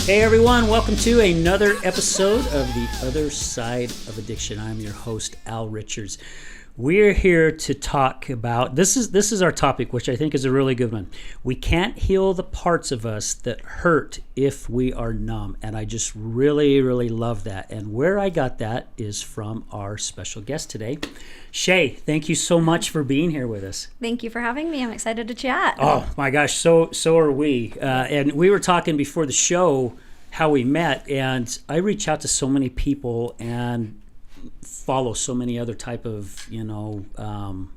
Hey everyone, welcome to another episode of The Other Side of Addiction. I'm your host, Al Richards. We're here to talk about, this is our topic, which I think is a really good one. We can't heal the parts of us that hurt if we are numb. And I just really, really love that. And where I got that is from our special guest today, Shay. Thank you so much for being here with us. Thank you for having me. I'm excited to chat. Oh my gosh, so are we. And we were talking before the show how we met, and I reach out to so many people and follow so many other type of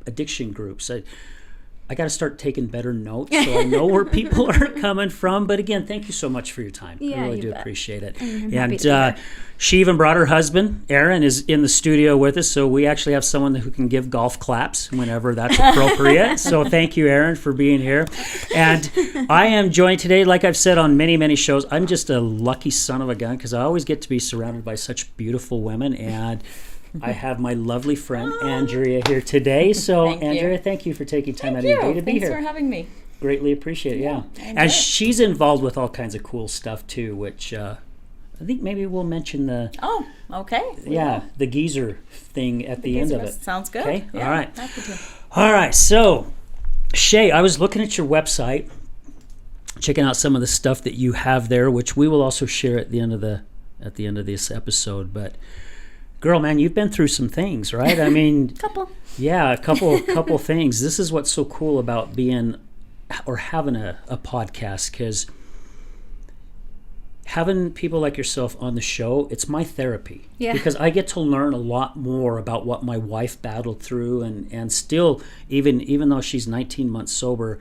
addiction groups. I got to start taking better notes so I know where people are coming from. But again, thank you so much for your time. Yeah, I really do bet. appreciate it. And she even brought her husband, Aaron, is in the studio with us. So we actually have someone who can give golf claps whenever that's appropriate. So thank you, Aaron, for being here. And I am joined today, like I've said on many, many shows, I'm just a lucky son of a gun because I always get to be surrounded by such beautiful women. And I have my lovely friend Andrea here today. So Andrea, thank you for taking time out of your day to be here. Thanks for having me. Greatly appreciate it. Yeah. And she's involved with all kinds of cool stuff too, which I think maybe we'll mention the the geezer thing at the end of it. Sounds good. Okay. Yeah, all right. happy to. All right. So Shay, I was looking at your website, checking out some of the stuff that you have there, which we will also share at the end of this episode. But girl, man, you've been through some things, right? I mean, a couple things. This is what's so cool about being or having a podcast, because having people like yourself on the show, it's my therapy. Yeah. Because I get to learn a lot more about what my wife battled through, and still, even though she's 19 months sober,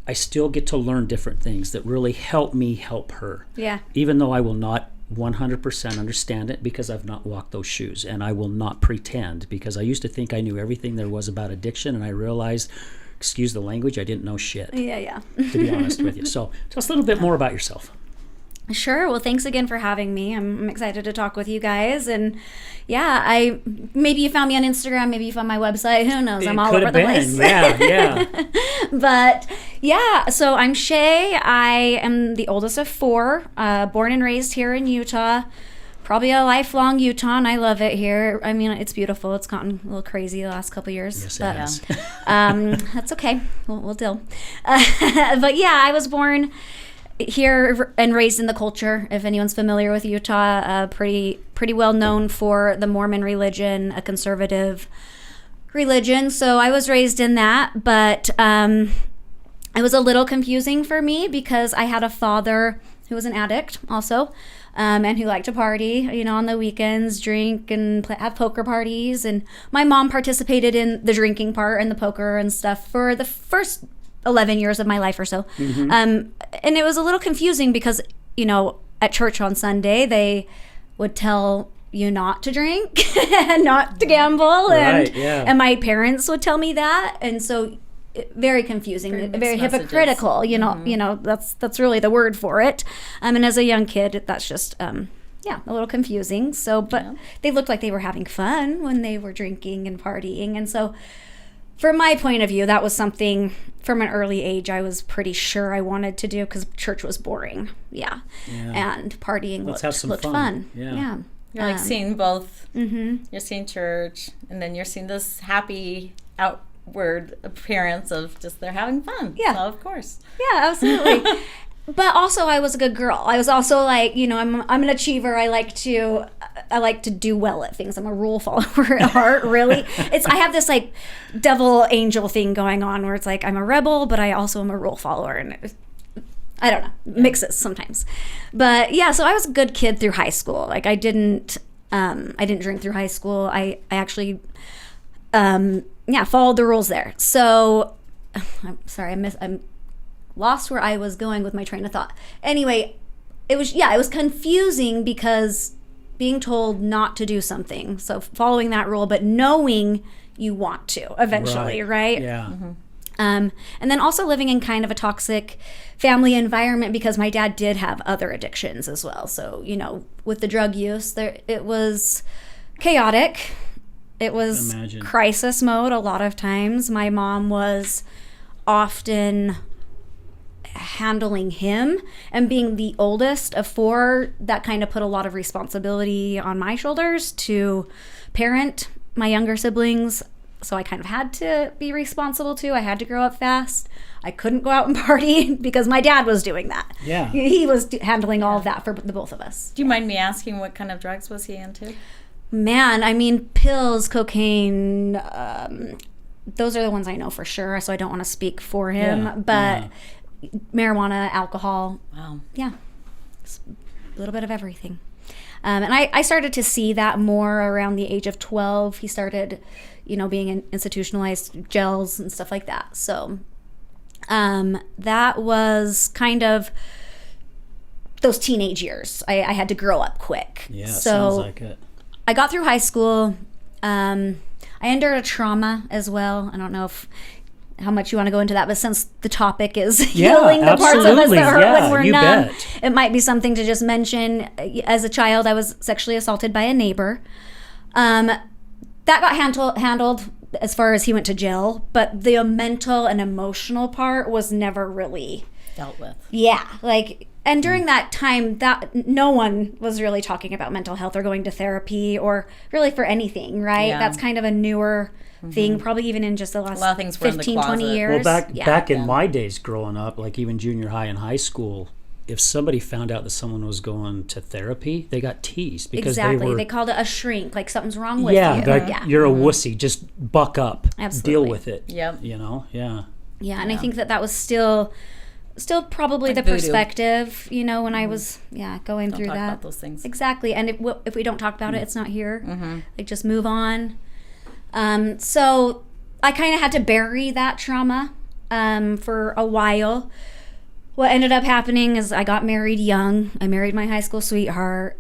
I still get to learn different things that really help me help her. Yeah. Even though I will not 100% understand it because I've not walked those shoes, and I will not pretend, because I used to think I knew everything there was about addiction, and I realized, excuse the language, I didn't know shit. Yeah. To be honest with you. So tell us a little bit more about yourself. Sure. Well, thanks again for having me. I'm excited to talk with you guys. And yeah, maybe you found me on Instagram, maybe you found my website. Who knows? I'm all over the place. Yeah. But yeah, so I'm Shay. I am the oldest of four, born and raised here in Utah. Probably a lifelong Utah, and I love it here. I mean, it's beautiful. It's gotten a little crazy the last couple of years. Yes, but it has. That's okay. We'll deal. But yeah, I was born here and raised in the culture. If anyone's familiar with Utah, pretty well known for the Mormon religion, a conservative religion. So I was raised in that, but it was a little confusing for me because I had a father who was an addict also, and who liked to party, on the weekends, drink and have poker parties. And my mom participated in the drinking part and the poker and stuff for the first 11 years of my life or so. Mm-hmm. And it was a little confusing because, at church on Sunday, they would tell you not to drink and not to gamble. And my parents would tell me that. And so very confusing, very hypocritical, Mm-hmm. That's really the word for it. And as a young kid, that's just, a little confusing. So, but they looked like they were having fun when they were drinking and partying. And so from my point of view, that was something from an early age I was pretty sure I wanted to do because church was boring. Yeah. And partying looked fun. Yeah. You're like seeing both. Mm-hmm. You're seeing church, and then you're seeing this happy outward appearance of just they're having fun. Yeah. So, of course. Yeah, absolutely. But also I was a good girl. I was also like, I'm an achiever. I like to do well at things. I'm a rule follower at heart, really. I have this like devil angel thing going on where it's like I'm a rebel, but I also am a rule follower, and I don't know, mixes sometimes. But yeah, so I was a good kid through high school. Like I didn't drink through high school. I actually followed the rules there. So I'm sorry, I'm lost where I was going with my train of thought. Anyway, it was confusing because being told not to do something, so following that rule, but knowing you want to eventually, right? Yeah. Mm-hmm. And then also living in kind of a toxic family environment because my dad did have other addictions as well. So, with the drug use, it was chaotic. It was crisis mode a lot of times. My mom was often handling him, and being the oldest of 4, that kind of put a lot of responsibility on my shoulders to parent my younger siblings. So I kind of had to be responsible too. I had to grow up fast. I couldn't go out and party because my dad was doing that. Yeah. He was handling all of that for the both of us. Do you mind me asking what kind of drugs was he into? Man, I mean, pills, cocaine, those are the ones I know for sure. So I don't want to speak for him. Yeah, But marijuana, alcohol. Wow. Yeah. A little bit of everything. And I started to see that more around the age of 12. He started, being in institutionalized jails and stuff like that. So that was kind of those teenage years. I had to grow up quick. Yeah, so sounds like it. I got through high school. I endured a trauma as well. I don't know how much you want to go into that, but since the topic is healing the parts of us that hurt when we're numb, it might be something to just mention. As a child, I was sexually assaulted by a neighbor. That got handled as far as he went to jail, but the mental and emotional part was never really dealt with. Yeah, and during that time, that no one was really talking about mental health or going to therapy or really for anything, right? Yeah. That's kind of a newer thing, probably even in just the last a lot of things were 15, in the 20 closet. years. Well, back in my days growing up, like even junior high and high school, if somebody found out that someone was going to therapy, they got teased because they called it a shrink, like something's wrong with you. Like, you're a wussy, just buck up, Absolutely. deal with it. Yep. Yeah, and I think that was still probably Like the voodoo. perspective, when I was going Don't through talk that. about those things. Exactly, and if we don't talk about it, it's not here. Like, just move on. So I kind of had to bury that trauma for a while. What ended up happening is I got married young. I married my high school sweetheart,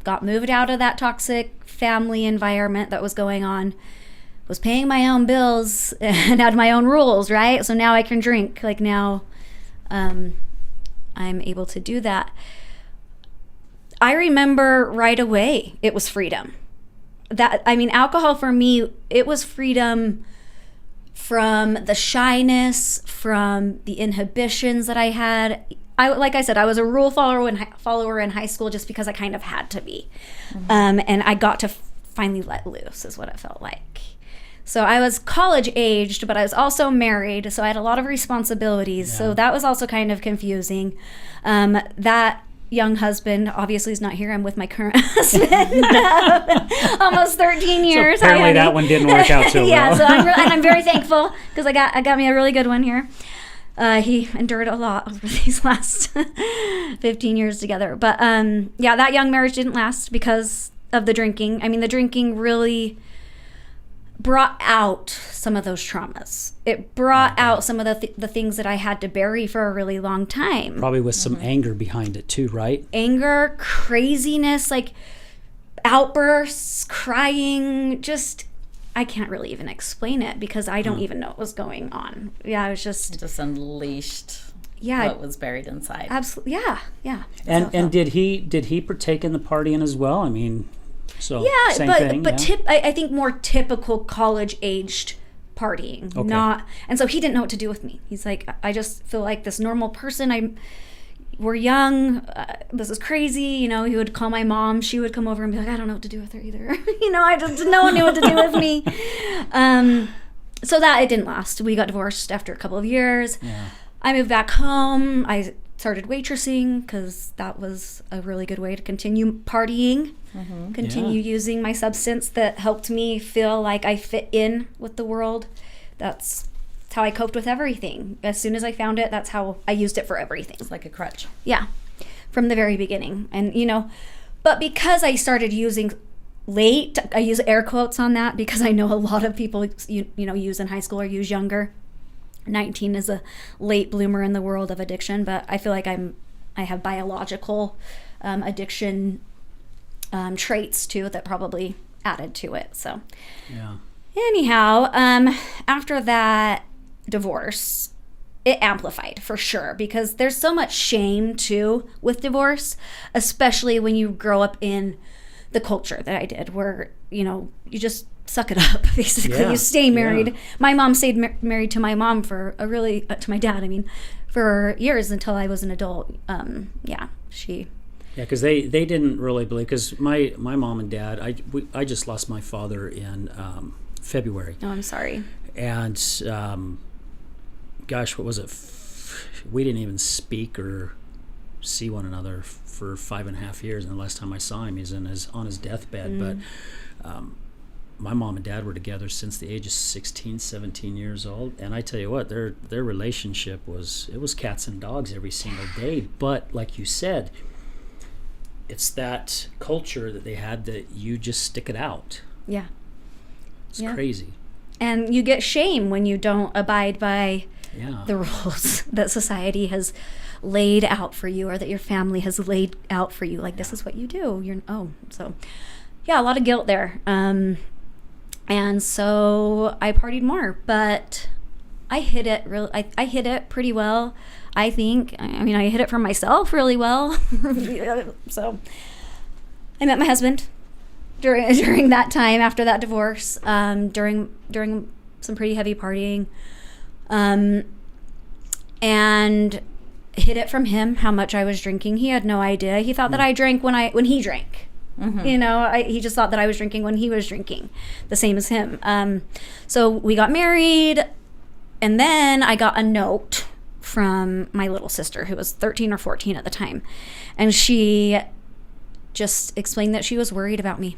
got moved out of that toxic family environment that was going on, was paying my own bills and had my own rules, right? So now I can drink. Like, now I'm able to do that. I remember right away it was freedom. Alcohol for me, it was freedom from the shyness, from the inhibitions that I had. Like I said, I was a rule follower in high school just because I kind of had to be. And I got to finally let loose is what it felt like. So I was college aged, but I was also married, so I had a lot of responsibilities. Yeah. So that was also kind of confusing. That young husband obviously is not here. I'm with my current husband, almost 13 years. So apparently that one didn't work out so well. Yeah, so I'm very thankful because I got me a really good one here. He endured a lot over these last 15 years together. But that young marriage didn't last because of the drinking. The drinking really brought out some of those traumas. It brought out some of the things that I had to bury for a really long time. Probably with some anger behind it too, right? Anger, craziness, like outbursts, crying, just I can't really even explain it because I don't even know what was going on. Yeah, I was just unleashed what was buried inside. Absolutely. Yeah. And did he partake in the partying as well? So yeah, same but thing, I think more typical college aged partying, Okay. And so he didn't know what to do with me. He's like, I just feel like this normal person. We're young. This is crazy. He would call my mom. She would come over and be like, I don't know what to do with her either. No one knew what to do with me. So that it didn't last. We got divorced after a couple of years. Yeah. I moved back home. I started waitressing because that was a really good way to continue partying, continue using my substance that helped me feel like I fit in with the world. That's how I coped with everything. As soon as I found it, that's how I used it for everything. It's like a crutch. Yeah, from the very beginning. And, but because I started using late, I use air quotes on that because I know a lot of people, use in high school or use younger. 19 is a late bloomer in the world of addiction, but I feel like I have biological addiction traits too that probably added to it. So yeah. Anyhow, after that divorce, it amplified for sure because there's so much shame too with divorce, especially when you grow up in the culture that I did, where, you just suck it up, basically. Yeah, You stay married. yeah. My mom stayed married to my mom for to my dad, for years until I was an adult. She... Yeah, because they didn't really believe, because my mom and dad, I just lost my father in February. Oh, I'm sorry. And gosh, what was it? We didn't even speak or see one another for 5.5 years, and the last time I saw him, he's on his deathbed. But my mom and dad were together since the age of 16, 17 years old, and I tell you what, their relationship was cats and dogs every single day. But like you said, it's that culture that they had that you just stick it out. Yeah. It's Yeah. crazy. And you get shame when you don't abide by Yeah. the rules that society has laid out for you, or that your family has laid out for you. Like, this is what you do. So yeah, a lot of guilt there. And so I partied more, but I hid it I hid it pretty well, I think. I hid it from myself really well. So I met my husband during that time, after that divorce, during some pretty heavy partying, and hid it from him how much I was drinking. He had no idea. He thought that I drank when he drank. Mm-hmm. He just thought that I was drinking when he was drinking, the same as him. So we got married, and then I got a note from my little sister, who was 13 or 14 at the time, and she just explained that she was worried about me.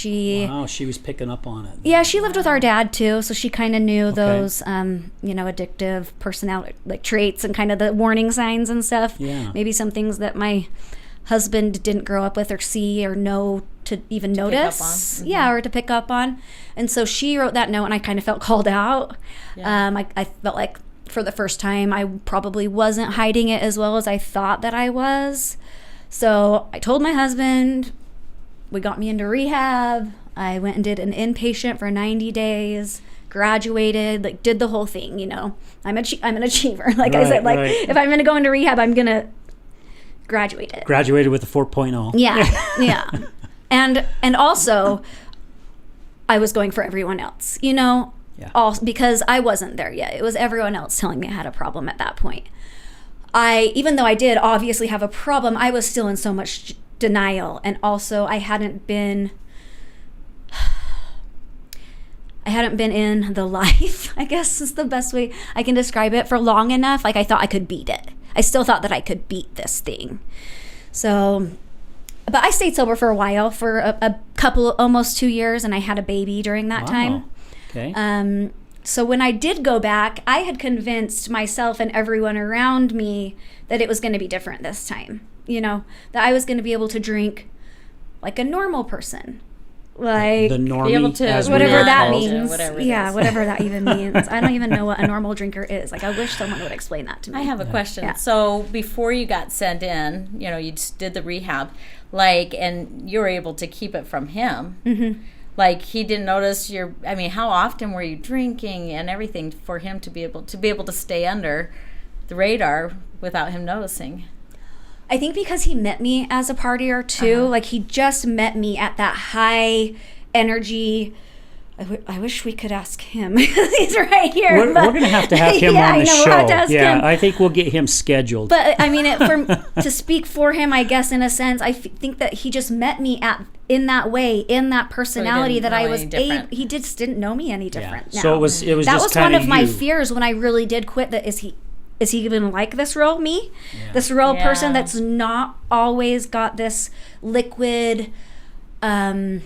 Wow, she was picking up on it. Yeah, she lived with our dad too, so she kind of knew those, addictive personality traits and kind of the warning signs and stuff. Yeah. Maybe some things that my husband didn't grow up with or see or know to even notice. Pick up on. Mm-hmm. Yeah, or to pick up on. And so she wrote that note, and I kind of felt called out. Yeah. I felt like for the first time I probably wasn't hiding it as well as I thought that I was. So I told my husband. We got me into rehab. I went and did an inpatient for 90 days, graduated, did the whole thing, I'm an achiever. I said, right. if I'm going to go into rehab, I'm going to graduate it. Graduated with a 4.0. Yeah, yeah. And also, I was going for everyone else, Yeah. because I wasn't there yet. It was everyone else telling me I had a problem at that point. Even though I did obviously have a problem, I was still in so much denial, and also I hadn't been in the life, I guess is the best way I can describe it, for long enough. I thought I could beat it. I still thought that I could beat this thing. So, but I stayed sober for a while, for a couple, almost 2 years, and I had a baby during that time. Okay. So when I did go back, I had convinced myself and everyone around me that it was going to be different this time. That I was going to be able to drink like a normal person. The normie, be able to- as we whatever are that called. means. Whatever it Yeah, is. whatever that even means. I don't even know what a normal drinker is. I wish someone would explain that to me. I have a question. Yeah. So before you got sent in, you just did the rehab, and you were able to keep it from him. Mm-hmm. He didn't notice how often were you drinking and everything for him to be able to stay under the radar without him noticing? I think because he met me as a partier too. He just met me at that high energy. I wish we could ask him. He's right here. We're going to have him Yeah, on the I know, show. we'll have to ask him. I think we'll get him scheduled. But to speak for him, I guess in a sense, I think that he just met me in that way, in that personality, didn't that I know was any different. he just didn't know me any different. Yeah. So it was that just was kind one of my you. fears when I really did quit. That is he even like this real me? Yeah. This real person that's not always got this liquid underlying,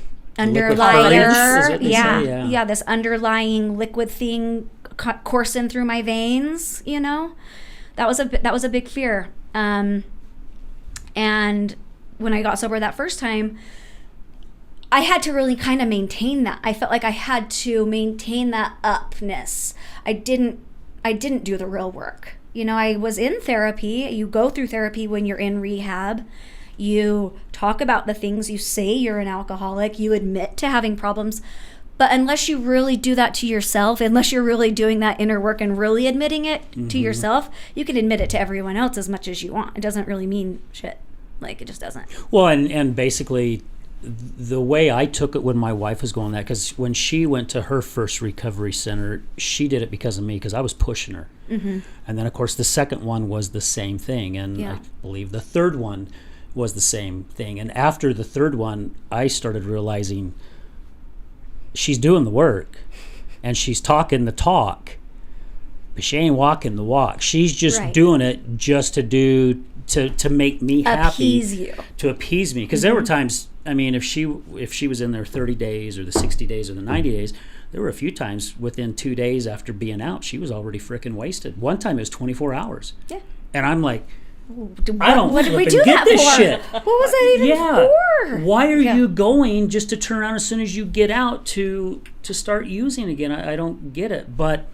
this underlying liquid thing coursing through my veins. That was a big fear. And when I got sober that first time, I had to really kind of maintain that. I felt like I had to maintain that upness. I didn't do the real work. I was in therapy. You go through therapy when you're in rehab. You talk about the things. You say you're an alcoholic. You admit to having problems. But unless you really do that to yourself, unless you're really doing that inner work and really admitting it to yourself, you can admit it to everyone else as much as you want. It doesn't really mean shit. It just doesn't. Well, and basically the way I took it when my wife was going that, because when she went to her first recovery center, she did it because of me, because I was pushing her. And then, of course, the second one was the same thing. And I believe the third one was the same thing. And after the third one, I started realizing she's doing the work and she's talking the talk, but she ain't walking the walk. She's just doing it just to make me happy. Appease you. To appease me. Because there were times, I mean, if she was in there 30 days or the 60 days or the 90 days, there were a few times within 2 days after being out, she was already freaking wasted. One time it was 24 hours. Yeah. And I'm like, I don't what did we do get that this for? shit. What was that even for? Why are you going just to turn around as soon as you get out to start using again? I don't get it. But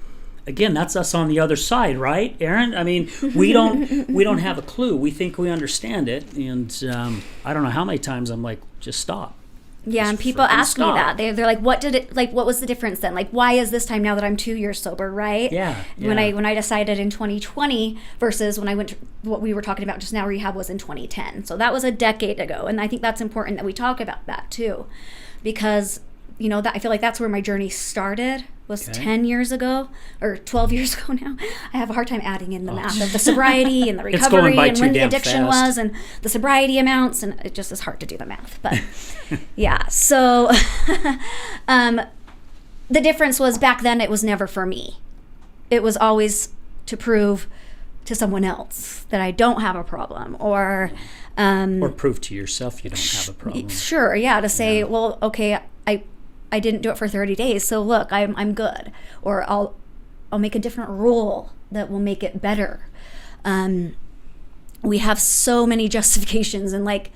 again, that's us on the other side, right, Aaron? I mean, we don't have a clue. We think we understand it, and I don't know how many times I'm like, just stop. Yeah, and people ask me that. They're like, what was the difference then? Like, why is this time now that I'm 2 years sober, right? Yeah. When I decided in 2020 versus when I went to what we were talking about just now, rehab was in 2010. So that was a decade ago. And I think that's important that we talk about that too. Because, that I feel like that's where my journey started, was 10 years ago or 12 years ago now. I have a hard time adding in the math of the sobriety and the recovery and when the addiction was and the sobriety amounts, and it just is hard to do the math. But yeah, so the difference was back then it was never for me. It was always to prove to someone else that I don't have a problem, or prove to yourself you don't have a problem. Sure, yeah, to say, well, okay, I didn't do it for 30 days, so look, I'm good, or I'll make a different rule that will make it better. We have so many justifications and like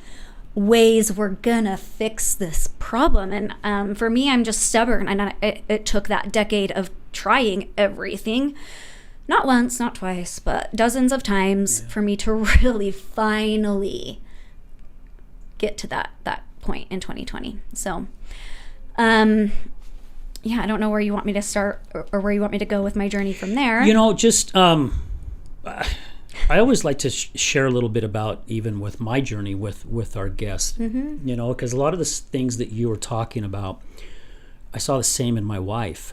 ways we're gonna fix this problem, and for me, I'm just stubborn, and it took that decade of trying everything, not once, not twice, but dozens of times for me to really finally get to that point in 2020. So. I don't know where you want me to start or where you want me to go with my journey from there. Just I always like to share a little bit about even with my journey with our guests, because a lot of the things that you were talking about, I saw the same in my wife.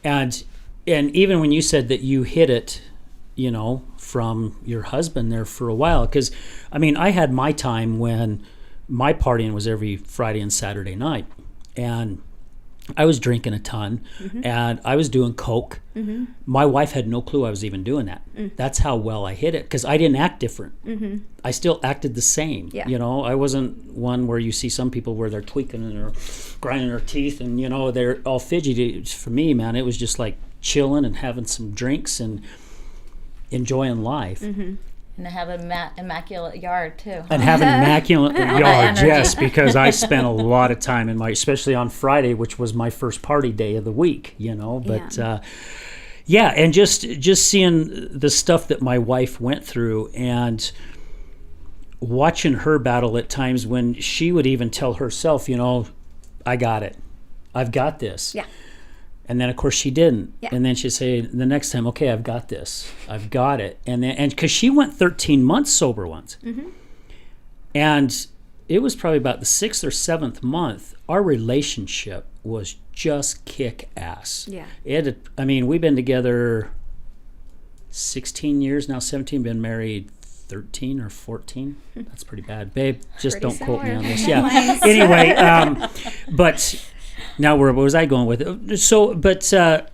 And even when you said that you hid it, from your husband there for a while, because, I mean, I had my time when my partying was every Friday and Saturday night. And I was drinking a ton, and I was doing coke. My wife had no clue I was even doing that. That's how well I hid it, because I didn't act different. I still acted the same. I wasn't one where you see some people where they're tweaking and they're grinding their teeth and, they're all fidgety. For me, man, it was just like chilling and having some drinks and enjoying life. And to have an immaculate yard, too. And have an immaculate yard, yes, because I spent a lot of time especially on Friday, which was my first party day of the week, But, and just seeing the stuff that my wife went through and watching her battle at times when she would even tell herself, I got it. I've got this. Yeah. And then, of course, she didn't. Yeah. And then she'd say the next time, okay, I've got this. I've got it. And because she went 13 months sober once. And it was probably about the 6th or 7th month, our relationship was just kick ass. Yeah. We've been together 16 years now, 17, been married 13 or 14. That's pretty bad. Babe, just don't quote me on this. Yeah. Anyway, but... Now, where was I going with it? So, but now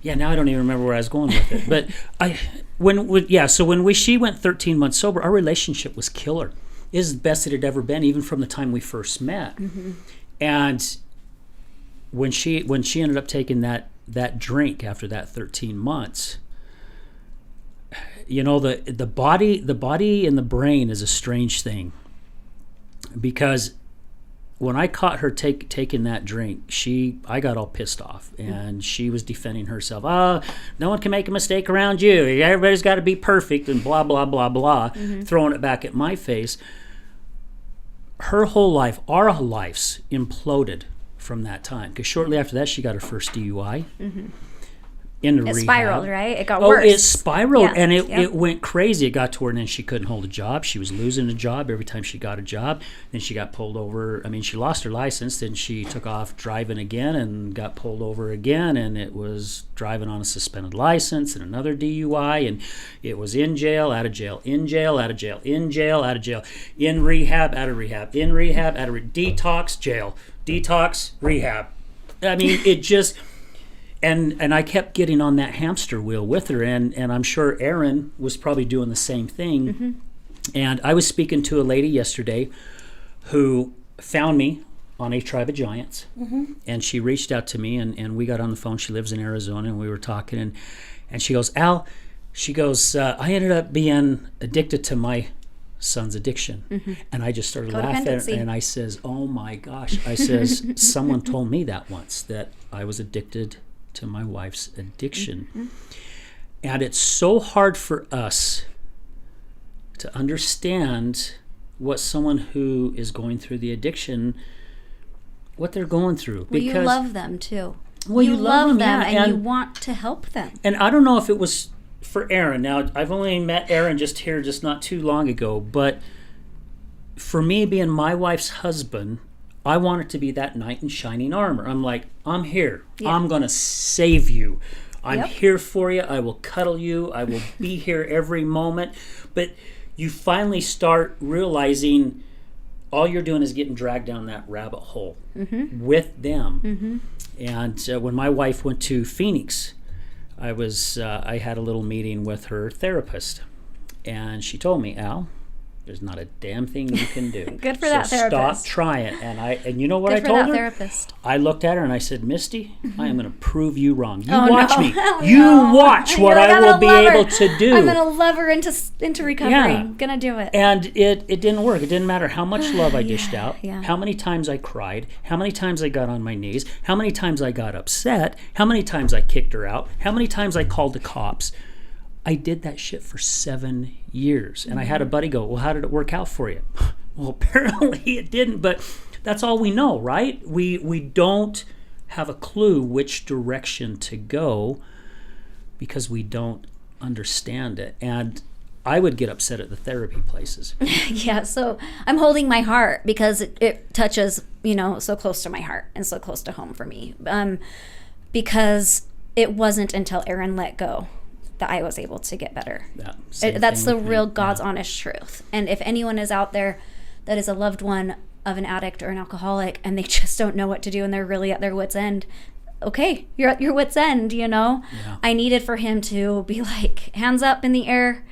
I don't even remember where I was going with it. But so when she went 13 months sober, our relationship was killer. It was the best it had ever been, even from the time we first met. And when she ended up taking that drink after that 13 months, the body and the brain is a strange thing, because when I caught her taking that drink, I got all pissed off, and she was defending herself. No one can make a mistake around you. Everybody's got to be perfect, and blah, blah, blah, blah, throwing it back at my face. Her whole life, our lives, imploded from that time, because shortly after that, she got her first DUI. into It rehab. spiraled, right? It got Oh, worse. it spiraled, Yeah, and it yeah. went crazy. It got to where then she couldn't hold a job. She was losing a job every time she got a job. Then she got pulled over. I mean, she lost her license. Then she took off driving again and got pulled over again. And it was driving on a suspended license and another DUI. And it was in jail, out of jail, in jail, out of jail, in jail, out of jail, in rehab, out of rehab, in rehab, out of detox, jail, detox, rehab. I mean, it just... And I kept getting on that hamster wheel with her, and I'm sure Aaron was probably doing the same thing. Mm-hmm. And I was speaking to a lady yesterday who found me on A Tribe of Giants, and she reached out to me, and we got on the phone. She lives in Arizona, and we were talking, and she goes, Al, I ended up being addicted to my son's addiction. And I just started laughing, Codependency. and I says, oh my gosh. I says, someone told me that once, that I was addicted to my wife's addiction. And it's so hard for us to understand what someone who is going through the addiction, what they're going through. Well, you love them too. Well, you love them, yeah, and you want to help them. And I don't know if it was for Aaron. Now, I've only met Aaron just not too long ago, but for me, being my wife's husband, I want it to be that knight in shining armor. I'm like, I'm here. Yeah. I'm going to save you. I'm Yep. here for you. I will cuddle you. I will be here every moment. But you finally start realizing all you're doing is getting dragged down that rabbit hole with them. And when my wife went to Phoenix, I had a little meeting with her therapist. And she told me, Al, there's not a damn thing you can do. Good for so that therapist. Stop trying. And you know what Good I for told that her? therapist. I looked at her and I said, Misty, I am going to prove you wrong. You Oh, watch no. me. Oh, You no. watch what You're like, I I'm will gonna be love her. able to do. I'm gonna love her into recovery. Yeah. Gonna do it. And it didn't work. It didn't matter how much love I dished out, yeah. how many times I cried, how many times I got on my knees, how many times I got upset, how many times I kicked her out, how many times I called the cops. I did that shit for 7 years. And I had a buddy go, well, how did it work out for you? Well, apparently it didn't, but that's all we know, right? We don't have a clue which direction to go because we don't understand it. And I would get upset at the therapy places. Yeah, so I'm holding my heart because it touches, so close to my heart and so close to home for me. Because it wasn't until Aaron let go that I was able to get better. That's the real God's honest truth. And if anyone is out there that is a loved one of an addict or an alcoholic and they just don't know what to do and they're really at their wit's end, okay, you're at your wit's end, Yeah. I needed for him to be like, hands up in the air.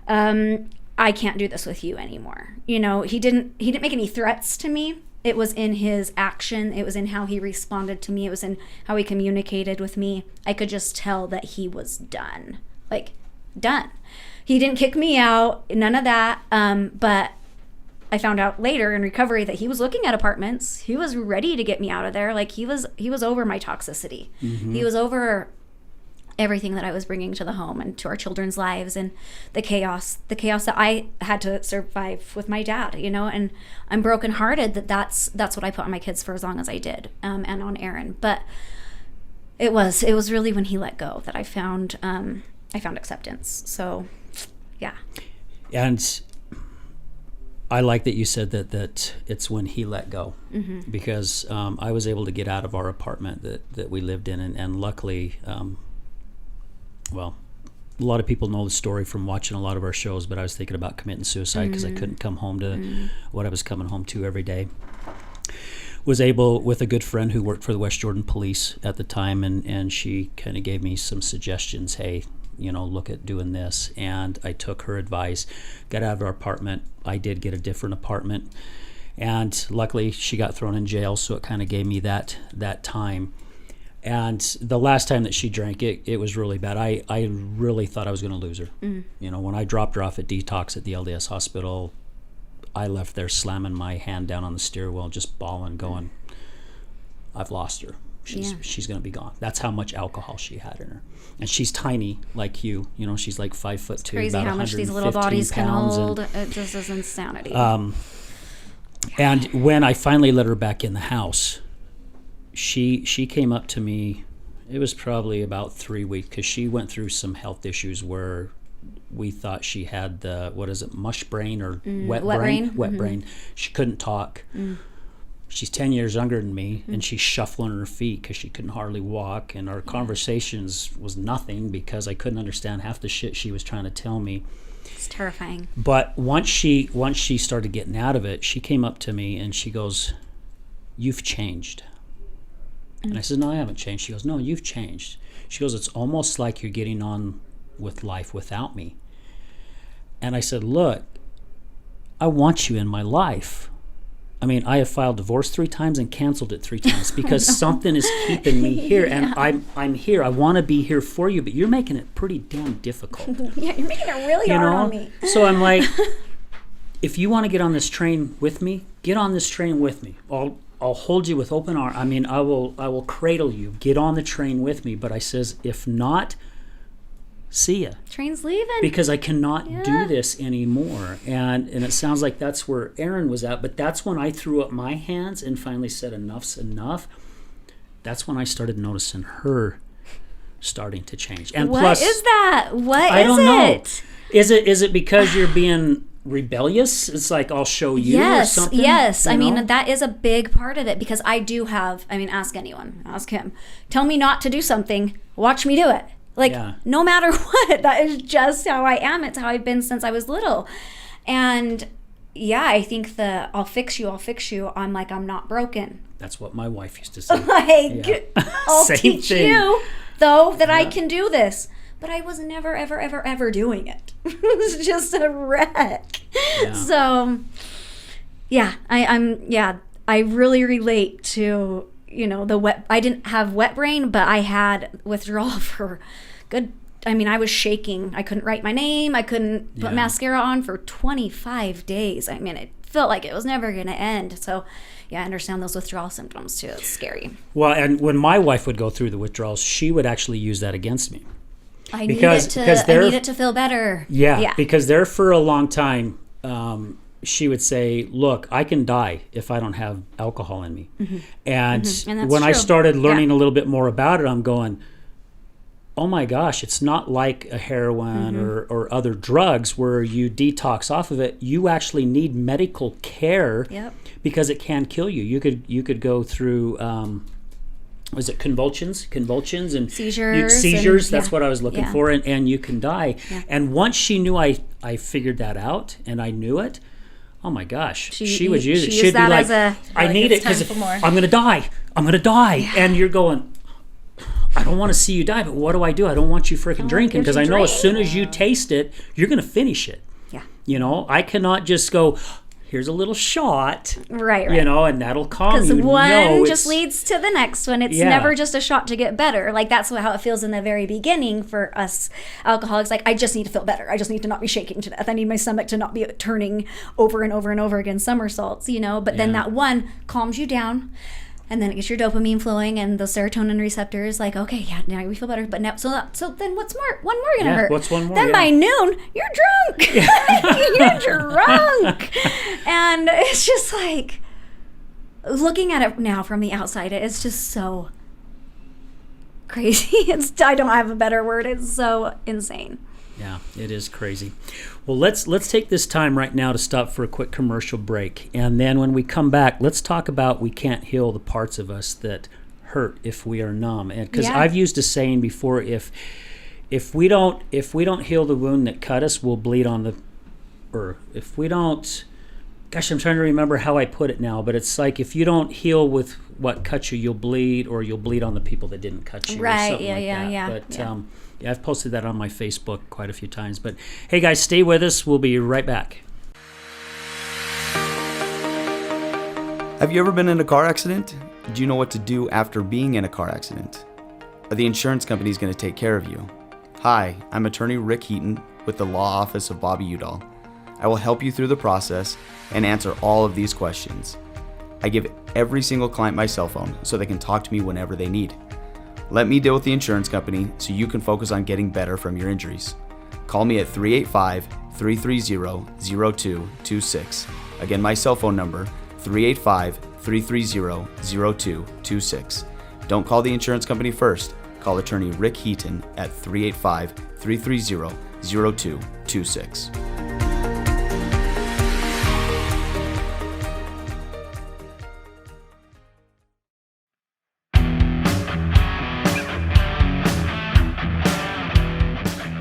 I can't do this with you anymore. He didn't make any threats to me. It was in his action. It was in how he responded to me. It was in how he communicated with me. I could just tell that he was done. Like, done. He didn't kick me out, none of that. But I found out later in recovery that he was looking at apartments. He was ready to get me out of there. Like, he was over my toxicity. He was over everything that I was bringing to the home and to our children's lives and the chaos that I had to survive with my dad, and I'm brokenhearted that's what I put on my kids for as long as I did, and on Aaron. But it was really when he let go that I found acceptance. So, yeah. And I like that you said that it's when he let go, because I was able to get out of our apartment that we lived in, and luckily, well, a lot of people know the story from watching a lot of our shows, but I was thinking about committing suicide because I couldn't come home to what I was coming home to every day. Was able, with a good friend who worked for the West Jordan Police at the time, and she kind of gave me some suggestions. Hey, look at doing this. And I took her advice, got out of our apartment. I did get a different apartment. And luckily, she got thrown in jail, so it kind of gave me that time. And the last time that she drank, it was really bad. I really thought I was going to lose her. When I dropped her off at detox at the LDS hospital, I left there slamming my hand down on the steering wheel, just bawling, going, I've lost her. She's going to be gone. That's how much alcohol she had in her. And she's tiny like you. She's like 5'2", It's crazy about how much these little 115 bodies can pounds, hold. It just is insanity. And when I finally let her back in the house, she came up to me It was probably about 3 weeks because she went through some health issues where we thought she had the, what is it, mush brain or wet brain? Wet brain. She couldn't talk. She's 10 years younger than me, and she's shuffling her feet because she couldn't hardly walk. And our conversations was nothing because I couldn't understand half the shit she was trying to tell me. It's terrifying. But once she started getting out of it, she came up to me and she goes, "You've changed." And I said, "No, I haven't changed." She goes, "No, you've changed." She goes, "It's almost like you're getting on with life without me." And I said, "Look, I want you in my life. I mean, I have filed divorce 3 times and canceled it 3 times because something is keeping me here, and I'm here. I want to be here for you, but you're making it pretty damn difficult." Yeah, you're making it really hard on me. So I'm like, if you want to get on this train with me, get on this train with me. I'll hold you with open arms. I mean, I will cradle you. Get on the train with me. But I says, if not, see ya. Train's leaving. Because I cannot do this anymore. And it sounds like that's where Erin was at. But that's when I threw up my hands and finally said, enough's enough. That's when I started noticing her starting to change. And what plus, is that? What I is don't know. it? Is it because you're being rebellious? It's like, I'll show you or something? Yes. You I know? mean, that is a big part of it because I do have, I mean, ask anyone, ask him. Tell me not to do something, watch me do it. Like, no matter what, that is just how I am. It's how I've been since I was little. And yeah, I think I'll fix you. I'm like, I'm not broken. That's what my wife used to say. Like, I'll Same teach thing. you, though, that I can do this. But I was never, ever, ever, ever doing it. It was just a wreck. Yeah. So, yeah, I really relate to, I didn't have wet brain, but I had withdrawal for good. I mean, I was shaking. I couldn't write my name. I couldn't put mascara on for 25 days. I mean, it felt like it was never going to end. So, yeah, I understand those withdrawal symptoms too. It's scary. Well, and when my wife would go through the withdrawals, she would actually use that against me. I need it to feel better. Yeah, because there for a long time, she would say, "Look, I can die if I don't have alcohol in me." And when I started learning a little bit more about it, I'm going, oh my gosh, it's not like a heroin or other drugs where you detox off of it. You actually need medical care because it can kill you. You could go through was it convulsions and seizures, that's what I was looking for, and you can die. And once she knew I figured that out and I knew it, oh my gosh, she would use it. She'd be like, I need it because I'm going to die. And you're going, I don't want to see you die, but what do? I don't want you freaking drinking because I know as soon as you taste it, you're going to finish it. Yeah. I cannot just go, here's a little shot. Right. And that'll calm you. Because one just leads to the next one. It's never just a shot to get better. Like, that's how it feels in the very beginning for us alcoholics. Like, I just need to feel better. I just need to not be shaking to death. I need my stomach to not be turning over and over and over again, somersaults, But then that one calms you down. And then it gets your dopamine flowing and the serotonin receptors like, okay, now we feel better. But now, so then what's more? One more gonna hurt. What's one more? Then by noon, you're drunk. You're drunk. And it's just like, looking at it now from the outside, it's just so crazy. I don't have a better word. It's so insane. Yeah, it is crazy. Well, let's take this time right now to stop for a quick commercial break. And then when we come back, let's talk about we can't heal the parts of us that hurt if we are numb. And because I've used a saying before, if we don't heal the wound that cut us, we'll bleed on the, or if we don't, gosh, I'm trying to remember how I put it now, but it's like if you don't heal with what cut you, you'll bleed on the people that didn't cut you. Right, or something like that. But I've posted that on my Facebook quite a few times. But hey guys, stay with us. We'll be right back. Have you ever been in a car accident? Do you know what to do after being in a car accident? Are the insurance companies going to take care of you? Hi, I'm attorney Rick Heaton with the Law Office of Bobby Udall. I will help you through the process and answer all of these questions. I give every single client my cell phone so they can talk to me whenever they need. Let me deal with the insurance company so you can focus on getting better from your injuries. Call me at 385-330-0226. Again, my cell phone number, 385-330-0226. Don't call the insurance company first. call attorney Rick Heaton at 385-330-0226.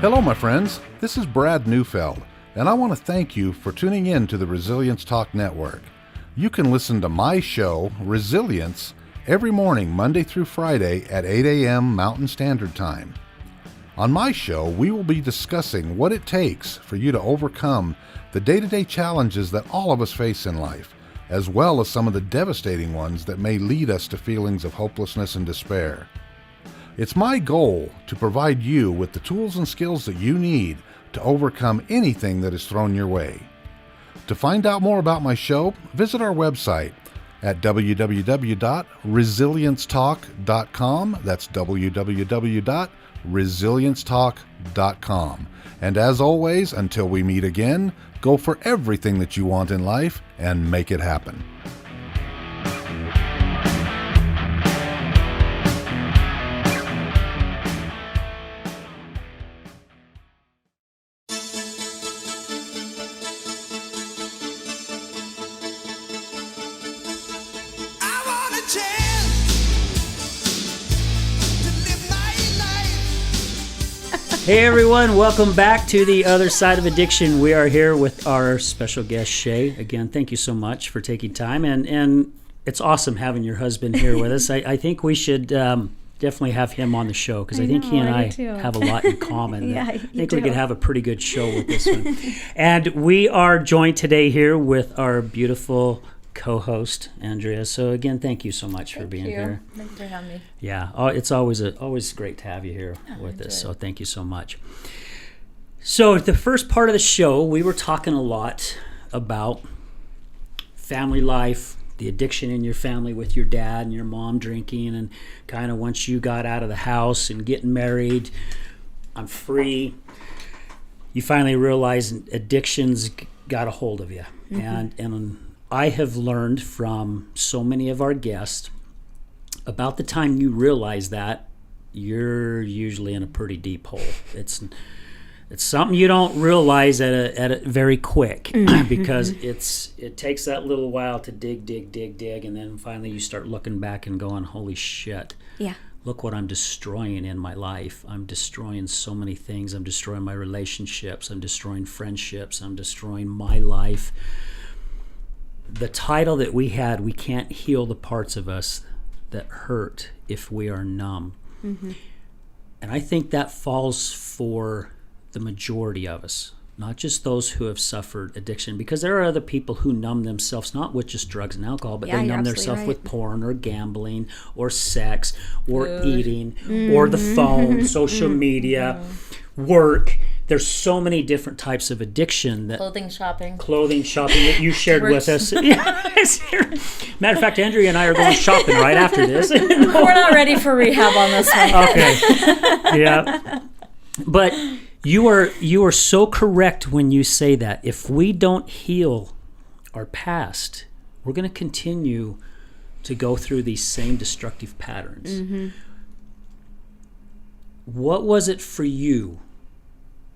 Hello, my friends. This is Brad Neufeld, and I want to thank you for tuning in to the Resilience Talk Network. You can listen to my show, Resilience, every morning, Monday through Friday at 8 a.m. Mountain Standard Time. On my show, we will be discussing what it takes for you to overcome the day-to-day challenges that all of us face in life, as well as some of the devastating ones that may lead us to feelings of hopelessness and despair. It's my goal to provide you with the tools and skills that you need to overcome anything that is thrown your way. To find out more about my show, visit our website at www.resiliencetalk.com. That's www.resiliencetalk.com. And as always, until we meet again, go for everything that you want in life and make it happen. Hey everyone, welcome back to the Other Side of Addiction. We are here with our special guest, Shay. Again, thank you so much for taking time, and it's awesome having your husband here with us. I think we should definitely have him on the show, because I think he and I have a lot in common. Yeah, I think we could have a pretty good show with this one. And we are joined today here with our beautiful co-host, Andrea. So again, thank you so much for being here. Thank you for having me. Yeah, it's always great to have you here with us. So thank you so much. So the first part of the show, we were talking a lot about family life, the addiction in your family with your dad and your mom drinking, and kind of once you got out of the house and getting married, I'm free. You finally realized addictions got a hold of you, and I have learned from so many of our guests, about the time you realize that, you're usually in a pretty deep hole. It's something you don't realize at a very quick, because it takes that little while to dig, and then finally you start looking back and going, holy shit. Yeah. Look what I'm destroying in my life. I'm destroying so many things. I'm destroying my relationships. I'm destroying friendships. I'm destroying my life. The title that we had, we can't heal the parts of us that hurt if we are numb. And I think that falls for the majority of us, not just those who have suffered addiction, because there are other people who numb themselves, not with just drugs and alcohol, but they numb themselves with porn or gambling or sex or eating or the phone, social media, work. There's so many different types of addiction. Clothing shopping that you shared with us. Matter of fact, Andrea and I are going shopping right after this. We're not ready for rehab on this one. Okay. Yeah. But you are so correct when you say that. If we don't heal our past, we're going to continue to go through these same destructive patterns. What was it for you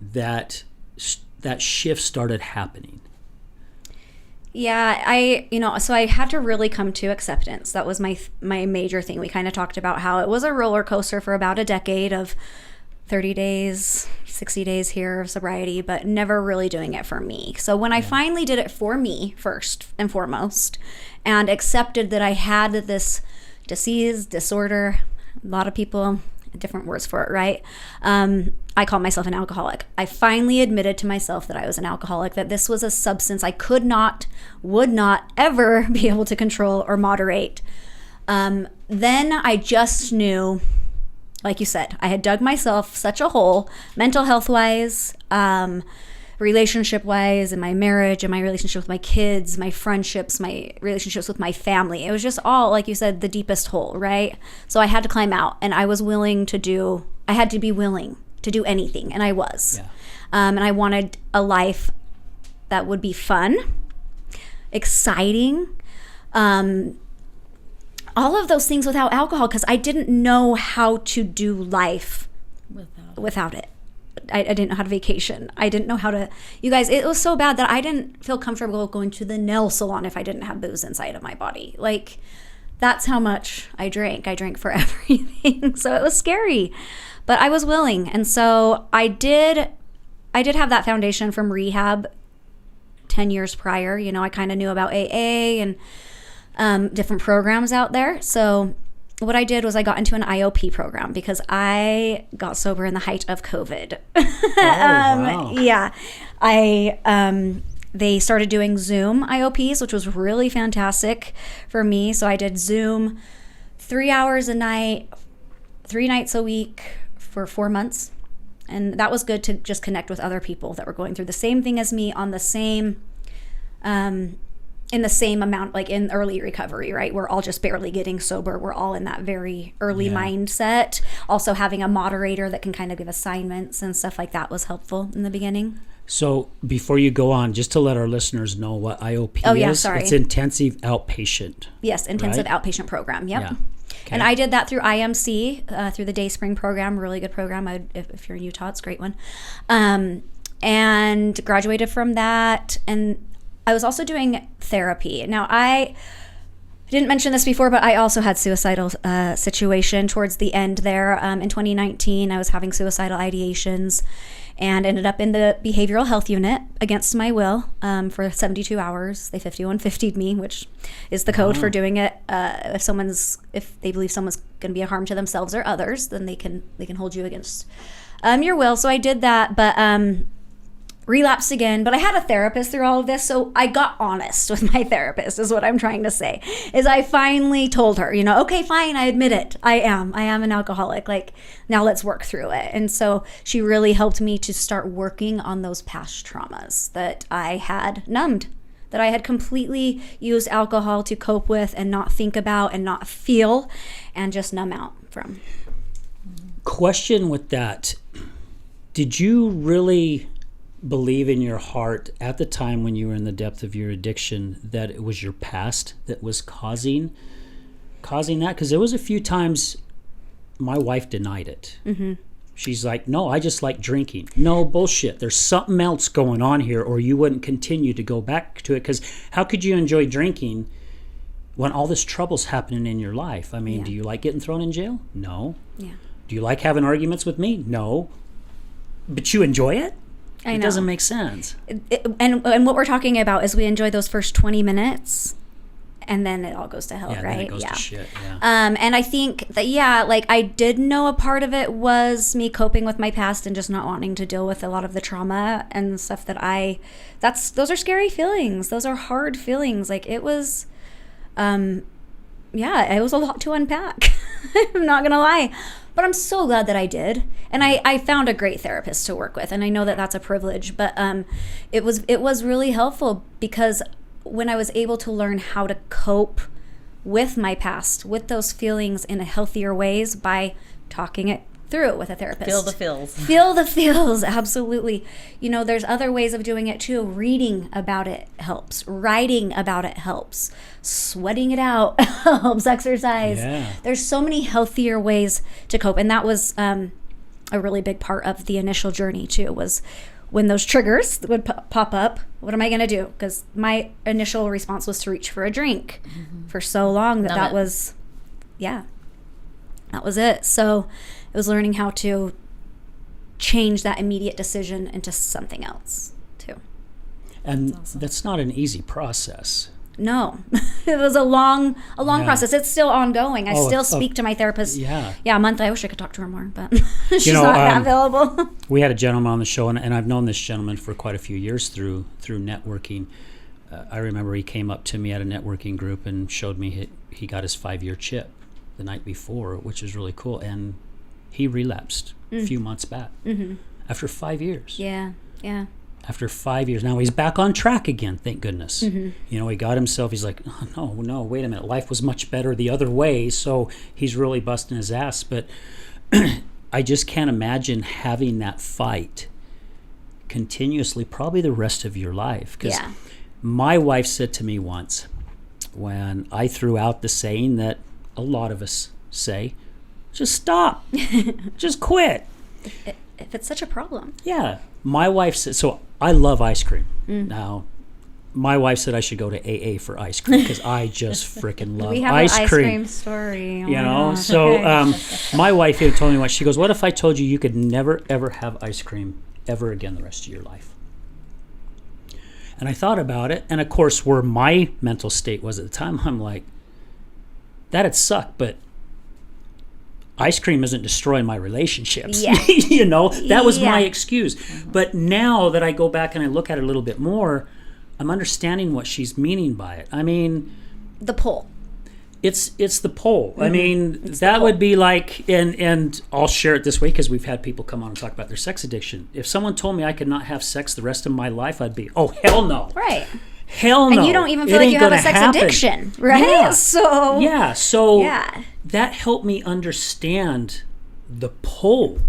that shift started happening? Yeah, so I had to really come to acceptance. That was my major thing. We kind of talked about how it was a roller coaster for about a decade of 30 days, 60 days here of sobriety, but never really doing it for me. So when I finally did it for me first and foremost, and accepted that I had this disease, disorder, a lot of people, different words for it, right? I call myself an alcoholic. I finally admitted to myself that I was an alcoholic, that this was a substance I would not ever be able to control or moderate. Then I just knew, like you said, I had dug myself such a hole, mental health wise, relationship wise, in my marriage, in my relationship with my kids, my friendships, my relationships with my family. It was just all, like you said, the deepest hole, right? So I had to climb out, and I had to be willing to do anything, and I was. Yeah. And I wanted a life that would be fun, exciting. all of those things without alcohol, because I didn't know how to do life without it. I didn't know how to vacation. I didn't know how to, you guys, it was so bad that I didn't feel comfortable going to the nail salon if I didn't have booze inside of my body. Like, that's how much I drank. I drank for everything. So it was scary, but I was willing. And so I did have that foundation from rehab 10 years prior. You know, I kind of knew about AA and different programs out there. So what I did was I got into an IOP program because I got sober in the height of COVID. Wow. Yeah. They started doing Zoom IOPs, which was really fantastic for me. So I did Zoom 3 hours a night, 3 nights a week for 4 months. And that was good to just connect with other people that were going through the same thing as me on the same, in the same amount, like in early recovery, right? We're all just barely getting sober. We're all in that very early mindset. Also having a moderator that can kind of give assignments and stuff like that was helpful in the beginning. So before you go on, just to let our listeners know what IOP is. Oh, yeah, sorry. It's intensive outpatient. Yes, intensive right? outpatient program. Yep. Yeah. Okay. And I did that through IMC, through the Day Spring program, really good program. If you're in Utah, it's a great one. And graduated from that. And I was also doing therapy. Now, I didn't mention this before, but I also had suicidal situation towards the end there. In 2019, I was having suicidal ideations and ended up in the behavioral health unit against my will for 72 hours. They 5150'd me, which is the code for doing it. If they believe someone's going to be a harm to themselves or others, then they can hold you against your will. So I did that, but relapsed again. But I had a therapist through all of this, so I got honest with my therapist, is what I'm trying to say. Is I finally told her, okay, fine, I admit it. I am an alcoholic. Like, now let's work through it. And so she really helped me to start working on those past traumas that I had numbed, that I had completely used alcohol to cope with and not think about and not feel and just numb out from. Question with that. Did you really believe in your heart at the time when you were in the depth of your addiction that it was your past that was causing that? Because there was a few times my wife denied it. Mm-hmm. She's like, no, I just like drinking. No, bullshit. There's something else going on here, or you wouldn't continue to go back to it. Because how could you enjoy drinking when all this trouble's happening in your life? I mean, Do you like getting thrown in jail? No. Yeah. Do you like having arguments with me? No. But you enjoy it? I know. It doesn't make sense. And what we're talking about is we enjoy those first 20 minutes and then it all goes to hell, right? Then it goes to shit, yeah. And I think that, like I did know a part of it was me coping with my past and just not wanting to deal with a lot of the trauma and stuff that those are scary feelings. Those are hard feelings. Like it was, it was a lot to unpack. I'm not going to lie. But I'm so glad that I did. And I found a great therapist to work with. And I know that that's a privilege. But it was really helpful because when I was able to learn how to cope with my past, with those feelings in a healthier ways by talking it through with a therapist. Feel the feels. Feel the feels, absolutely. There's other ways of doing it too. Reading about it helps. Writing about it helps. Sweating it out helps. Exercise. Yeah. There's so many healthier ways to cope. And that was a really big part of the initial journey too, was when those triggers would pop up, what am I going to do? Because my initial response was to reach for a drink for so long that was it. So it was learning how to change that immediate decision into something else too. And that's not an easy process. No, it was a long process. It's still ongoing. I still speak to my therapist. A month. I wish I could talk to her more, but she's not that available. We had a gentleman on the show, and I've known this gentleman for quite a few years through networking. I remember he came up to me at a networking group and showed me he got his 5-year chip the night before, which is really cool. And he relapsed a few months back after 5 years. Yeah. After 5 years. Now he's back on track again, thank goodness. He got himself, he's like, oh, no, wait a minute. Life was much better the other way. So he's really busting his ass. But I just can't imagine having that fight continuously, probably the rest of your life. Because my wife said to me once, when I threw out the saying that a lot of us say, just stop. Just quit. If it's such a problem. Yeah. My wife said, so I love ice cream. Now, my wife said I should go to AA for ice cream because I just freaking love We have ice an ice cream. cream story. Oh You my know, gosh, so okay. my wife even told me once, she goes, what if I told you you could never, ever have ice cream ever again the rest of your life? And I thought about it. And of course, where my mental state was at the time, I'm like, that'd suck, but ice cream isn't destroying my relationships. Yeah. You know, that was my Yeah. excuse. But now that I go back and I look at it a little bit more, I'm understanding what she's meaning by it. I mean, The pull. it's the pull. I mean, that would be like, and I'll share it this way because we've had people come on and talk about their sex addiction. If someone told me I could not have sex the rest of my life, I'd be, oh, hell no. Right. Hell no. And you don't even It feel like ain't you have a gonna sex happen. addiction, right? Yeah. So Yeah, so Yeah. that helped me understand the pull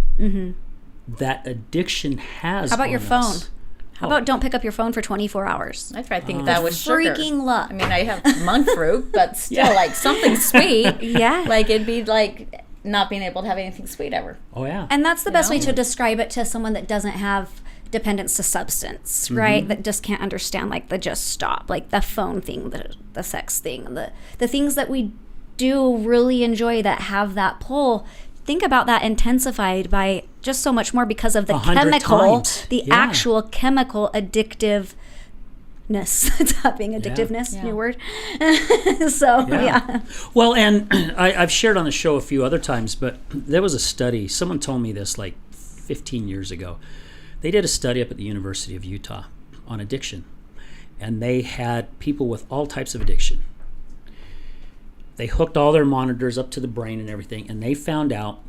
that addiction has. How about your on phone? us. How about don't pick up your phone for 24 hours? I try to think that was sugar. Freaking love. I mean, I have monk fruit, but still, Yeah. like something sweet. Yeah. Like it'd be like not being able to have anything sweet ever. Oh yeah. And that's the best way know? to describe it to someone that doesn't have dependence to substance, right? That just can't understand like the just stop, like the phone thing, the sex thing, the things that we do really enjoy that have that pull. Think about that intensified by just so much more because of the 100 chemical, times. the Yeah. actual chemical addictiveness. Stopping addictiveness, Yeah. new word. So yeah. Well, and I've shared on the show a few other times, but there was a study. Someone told me this like 15 years ago. They did a study up at the University of Utah on addiction, and they had people with all types of addiction. They hooked all their monitors up to the brain and everything, and they found out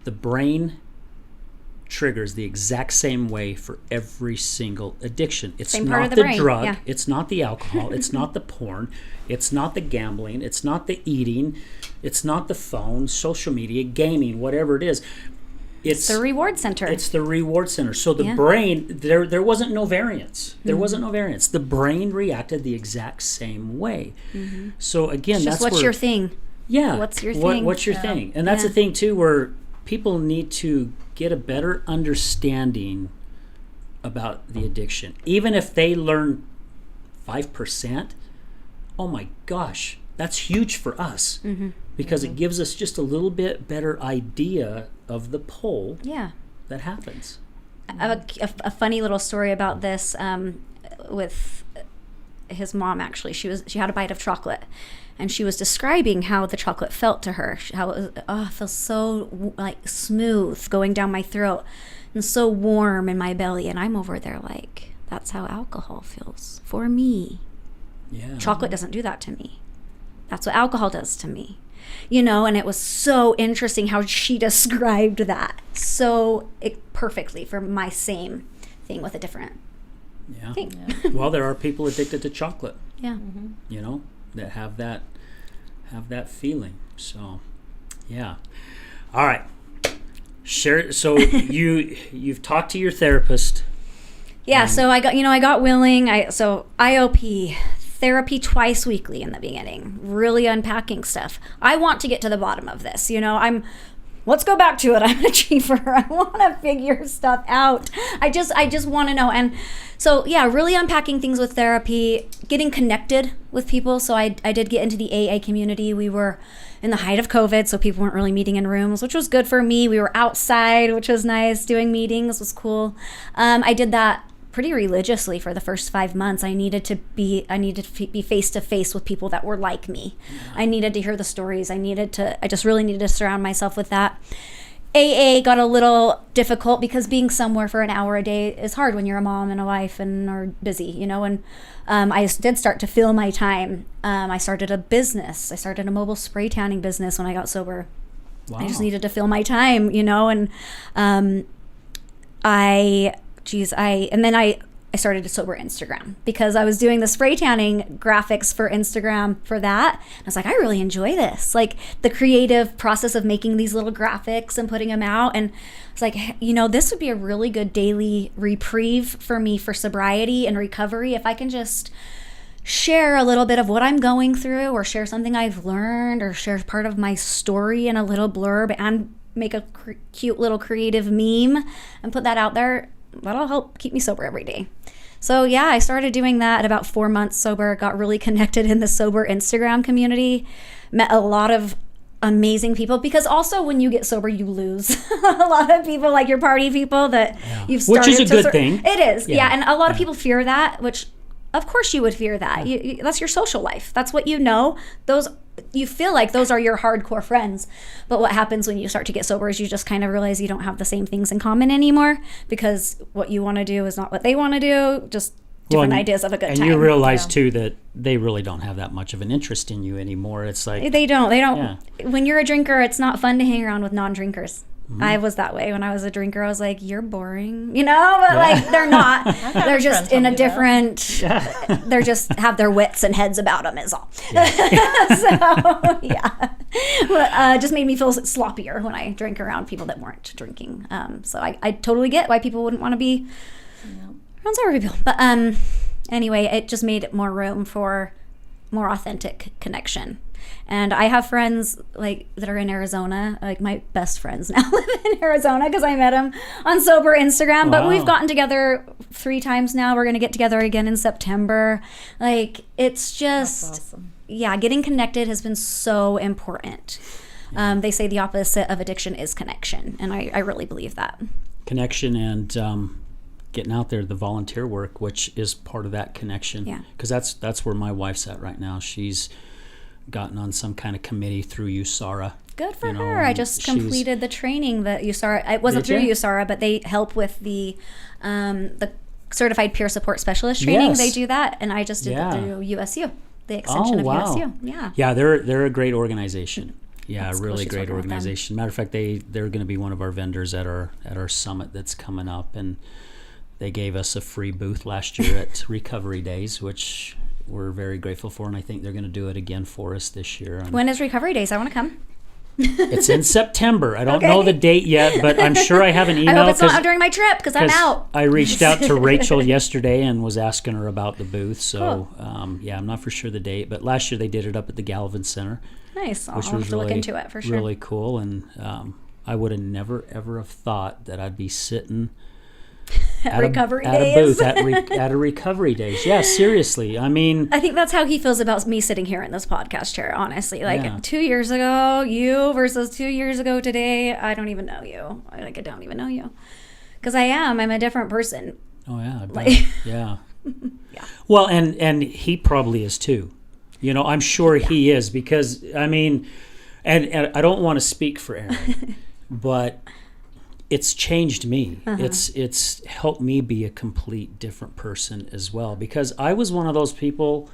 the brain triggers the exact same way for every single addiction. It's Same part not of the the brain, drug, yeah. it's not the alcohol, it's not the porn, it's not the gambling, it's not the eating, it's not the phone, social media, gaming, whatever it is. It's The reward center. it's the reward center. So the Yeah. brain, there wasn't no variance. There wasn't no variance. The brain reacted the exact same way. So again, It's that's just what's where, your thing? yeah. What's your thing? What's your thing? And that's the thing too, where people need to get a better understanding about the addiction. Even if they learn 5%, oh my gosh, that's huge for us because it gives us just a little bit better idea of the pull Yeah. that happens. I have a funny little story about this with his mom. Actually, she had a bite of chocolate, and she was describing how the chocolate felt to her. How it feels so like smooth going down my throat, and so warm in my belly. And I'm over there like, that's how alcohol feels for me. Yeah. Chocolate doesn't do that to me. That's what alcohol does to me. You know, and it was so interesting how she described that so perfectly for my same thing with a different Yeah. thing. Well, there are people addicted to chocolate, Yeah. you know, that have that feeling. So, yeah. All right. Share. So you've talked to your therapist. Yeah, so I got willing. So IOP therapy twice weekly in the beginning, really unpacking stuff. I want to get to the bottom of this. You know, let's go back to it. I'm an achiever. I want to figure stuff out. I just want to know. And so, yeah, really unpacking things with therapy, getting connected with people. So I did get into the AA community. We were in the height of COVID, so people weren't really meeting in rooms, which was good for me. We were outside, which was nice. Doing meetings was cool. I did that pretty religiously for the first 5 months. I needed to be face to face with people that were like me. I needed to hear the stories. I just really needed to surround myself with that. AA got a little difficult because being somewhere for an hour a day is hard when you're a mom and a wife and are busy, you know, and I did start to fill my time. I started a business. I started a mobile spray tanning business when I got sober. Wow. I just needed to fill my time, you know, and I started a sober Instagram because I was doing the spray tanning graphics for Instagram for that. I was like, I really enjoy this, like the creative process of making these little graphics and putting them out. And it's like, you know, this would be a really good daily reprieve for me for sobriety and recovery if I can just share a little bit of what I'm going through, or share something I've learned, or share part of my story in a little blurb, and make a cute little creative meme and put that out there, that'll help keep me sober every day. So yeah, I started doing that at about 4 months sober, got really connected in the sober Instagram community, met a lot of amazing people, because also when you get sober, you lose a lot of people, like your party people that you've started which is a good thing. It is, yeah. And a lot of people fear that, which of course you would fear that. That's your social life. That's what you know. You feel like those are your hardcore friends. But what happens when you start to get sober is you just kind of realize you don't have the same things in common anymore, because what you want to do is not what they want to do, just different ideas of a good time. And you realize too that they really don't have that much of an interest in you anymore. It's like they don't. Yeah. When you're a drinker, it's not fun to hang around with non-drinkers. Mm-hmm. I was that way when I was a drinker. I was like, you're boring, but like they're not. They're just in a different, they're just have their wits and heads about them is all. Yeah. So, yeah. But, just made me feel sloppier when I drank around people that weren't drinking. So I totally get why people wouldn't want to be around sober people. But anyway, it just made more room for more authentic connection. And I have friends like that are in Arizona, like my best friends now live in Arizona because I met them on sober Instagram. Wow. But we've gotten together 3 times now. We're going to get together again in September. Like, it's just, awesome. Yeah, getting connected has been so important. Yeah. They say the opposite of addiction is connection. And I really believe that. Connection and getting out there, the volunteer work, which is part of that connection. Yeah. Because that's where my wife's at right now. She's gotten on some kind of committee through USARA. Good for her. I just completed the training that USARA, it wasn't through USARA, but they help with the Certified Peer Support Specialist training. Yes. They do that, and I just did it through USU, the extension of USU. Yeah, they're a great organization. Yeah, that's a really great organization. Matter of fact, they're going to be one of our vendors at our summit that's coming up, and they gave us a free booth last year at Recovery Days, which we're very grateful for, and I think they're going to do it again for us this year. When is Recovery Days? I want to come. It's in September. I don't know the date yet, but I'm sure I have an email. I hope it's not during my trip, because I'm out. I reached out to Rachel yesterday and was asking her about the booth. So, cool. I'm not for sure the date, but last year they did it up at the Galvin Center. Nice. I'll have to look into it for sure. Really cool, and I would have never, ever have thought that I'd be sitting at Recovery Days. At a booth at a Recovery Days. Yeah, seriously. I mean, I think that's how he feels about me sitting here in this podcast chair, honestly. Like 2 years ago, you versus 2 years ago today, I don't even know you. I don't even know you. Because I'm a different person. Oh, yeah. I bet. Yeah. Yeah. Well, and he probably is too. I'm sure he is, because, I mean, and I don't want to speak for Aaron, but it's changed me. Uh-huh. It's helped me be a complete different person as well, because I was one of those people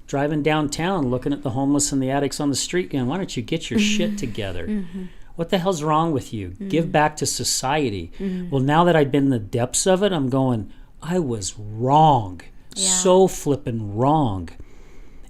driving downtown looking at the homeless and the addicts on the street going, why don't you get your shit together? Mm-hmm. What the hell's wrong with you? Mm-hmm. Give back to society. Mm-hmm. Well, now that I've been in the depths of it, I'm going, I was wrong. Yeah. So flippin' wrong.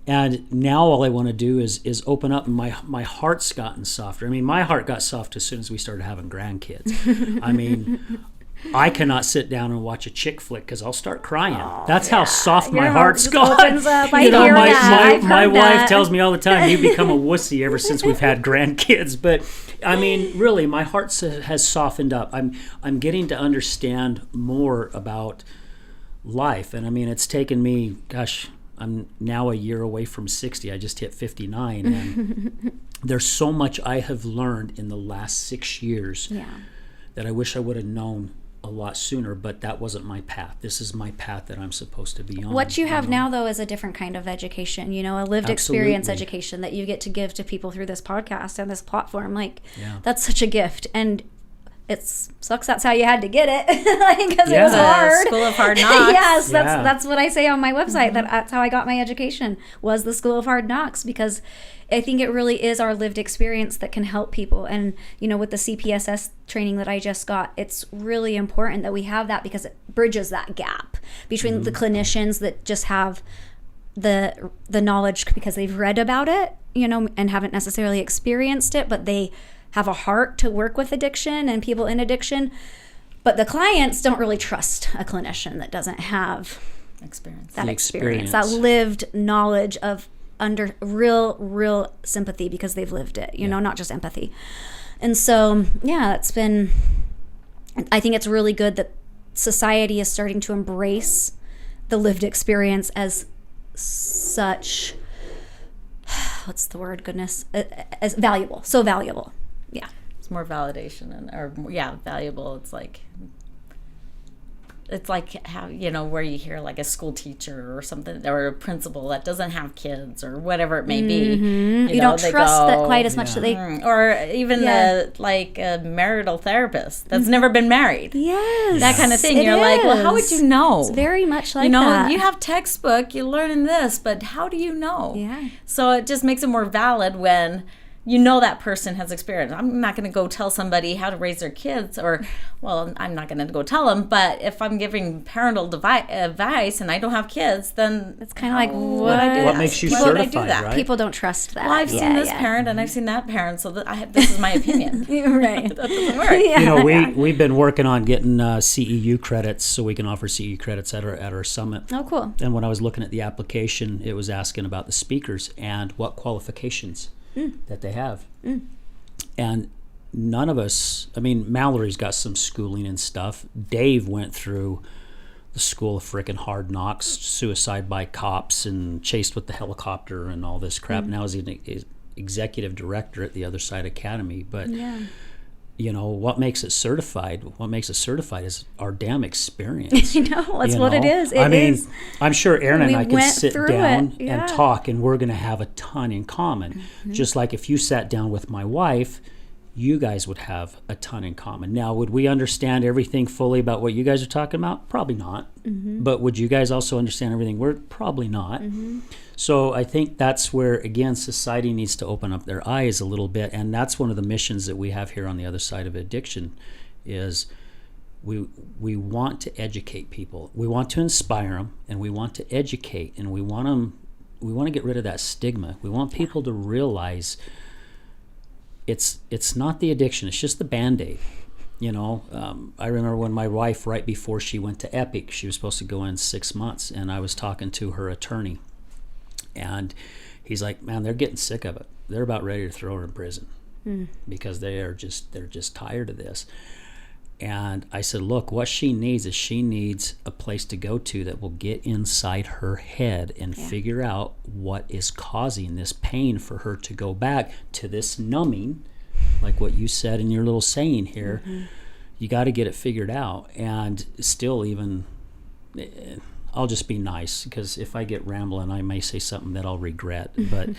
And now all I want to do is open up. My heart's gotten softer. I mean, my heart got soft as soon as we started having grandkids. I mean, I cannot sit down and watch a chick flick because I'll start crying. That's how soft my heart's got. Opens up. My wife tells me all the time, you become a wussy ever since we've had grandkids. But I mean, really, my heart has softened up. I'm getting to understand more about life. And I mean, it's taken me, I'm now a year away from 60. I just hit 59. And there's so much I have learned in the last 6 years that I wish I would have known a lot sooner, but that wasn't my path. This is my path that I'm supposed to be on. What you have now, though, is a different kind of education, a lived experience education that you get to give to people through this podcast and this platform. That's such a gift. And it sucks that's how you had to get it, because it was hard. School of Hard Knocks. Yes, that's what I say on my website. Mm-hmm. That's how I got my education, was the School of Hard Knocks, because I think it really is our lived experience that can help people. And with the CPSS training that I just got, it's really important that we have that, because it bridges that gap between the clinicians that just have the knowledge because they've read about it, and haven't necessarily experienced it, but they have a heart to work with addiction and people in addiction. But the clients don't really trust a clinician that doesn't have experience. that The experience, that experience. lived knowledge of under real sympathy because they've lived it, you know, not just empathy. And so, yeah, I think it's really good that society is starting to embrace the lived experience as such, what's the word, goodness, as valuable, so valuable. Yeah. It's more validation valuable. It's like how, you know, where you hear like a school teacher or something, or a principal that doesn't have kids or whatever it may be. You don't trust that quite as much that they... Or even a marital therapist that's never been married. Yes. That kind of thing. You're like, well, how would you know? It's very much like you know, that. you have textbook, you're learning this, but how do you know? Yeah. So it just makes it more valid when you know that person has experience. I'm not going to go tell somebody how to raise their kids, or, well, I'm not going to go tell them, but if I'm giving parental advice and I don't have kids, then It's kind of like, what? What makes you Why would I do certified, that? right? People don't trust that. Well, I've seen this parent and I've seen that parent, so this is my opinion. Right. That doesn't work. You know, we've been working on getting CEU credits so we can offer CEU credits at our summit. Oh, cool. And when I was looking at the application, it was asking about the speakers and what qualifications that they have. And none of us, I mean, Mallory's got some schooling and stuff. Dave went through the school of frickin' hard knocks, suicide by cops and chased with the helicopter and all this crap. Now he's an executive director at the Other Side Academy. But you know, what makes it certified? What makes it certified is our damn experience. You know, that's You what it know? is. I mean, I'm sure Aaron and We I could went sit through down it, yeah. and talk, and we're going to have a ton in common. Just like if you sat down with my wife, you guys would have a ton in common. Now, would we understand everything fully about what you guys are talking about? Probably not. But would you guys also understand everything? We're probably not. So I think that's where, again, society needs to open up their eyes a little bit. And that's one of the missions that we have here on the Other Side of Addiction is we want to educate people. We want to inspire them, and we want to educate, and we want to get rid of that stigma. We want people to realize it's not the addiction, it's just the Band-Aid. You know, I remember when my wife, right before she went to Epic, she was supposed to go in 6 months, and I was talking to her attorney, and he's like, man, they're getting sick of it. They're about ready to throw her in prison because they're just tired of this. And I said, look, what she needs is she needs a place to go to that will get inside her head and figure out what is causing this pain for her to go back to this numbing, like what you said in your little saying here. You got to get it figured out. And still, even I'll just be nice, because if I get rambling, I may say something that I'll regret. But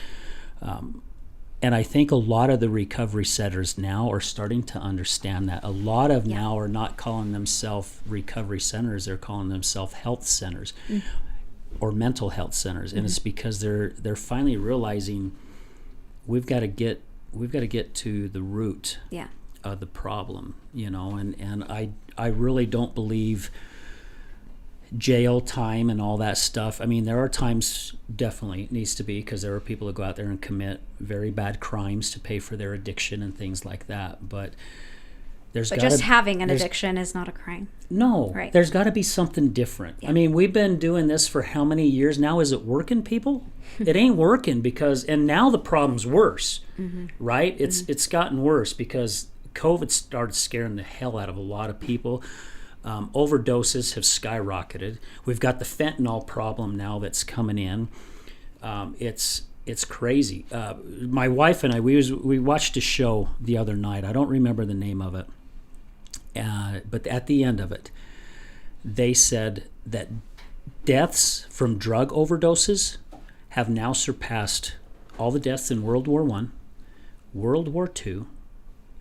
and I think a lot of the recovery centers now are starting to understand that. A lot of now are not calling themselves recovery centers; they're calling themselves health centers or mental health centers, and it's because they're finally realizing we've got to get to the root of the problem, you know. And I really don't believe jail time and all that stuff. I mean, there are times definitely it needs to be, because there are people that go out there and commit very bad crimes to pay for their addiction and things like that. But just having an addiction is not a crime. No, Right. There's got to be something different. I mean, we've been doing this for how many years now? Is it working, people? It ain't working, and now the problem's worse, right? It's gotten worse because COVID started scaring the hell out of a lot of people. Overdoses have skyrocketed. We've got the fentanyl problem now that's coming in. It's crazy. My wife and I, we watched a show the other night. I don't remember the name of it, but at the end of it, they said that deaths from drug overdoses have now surpassed all the deaths in World War I, World War II,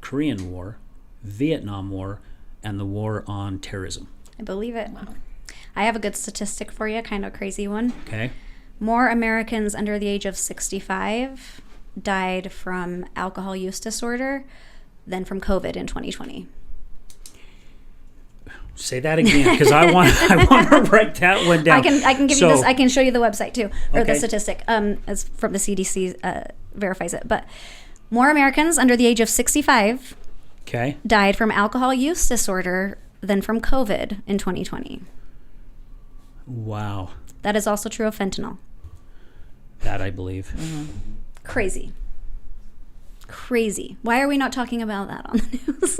Korean War, Vietnam War, and the war on terrorism. I believe it. Wow. I have a good statistic for you, kind of a crazy one. Okay. More Americans under the age of 65 died from alcohol use disorder than from COVID in 2020. Say that again, because I want to break that one down. I can give you this. I can show you the website too, or the Okay. statistic. It's from the CDC, verifies it. But more Americans under the age of 65 died from alcohol use disorder than from COVID in 2020. Wow. That is also true of fentanyl. That I believe. Crazy. Why are we not talking about that on the news?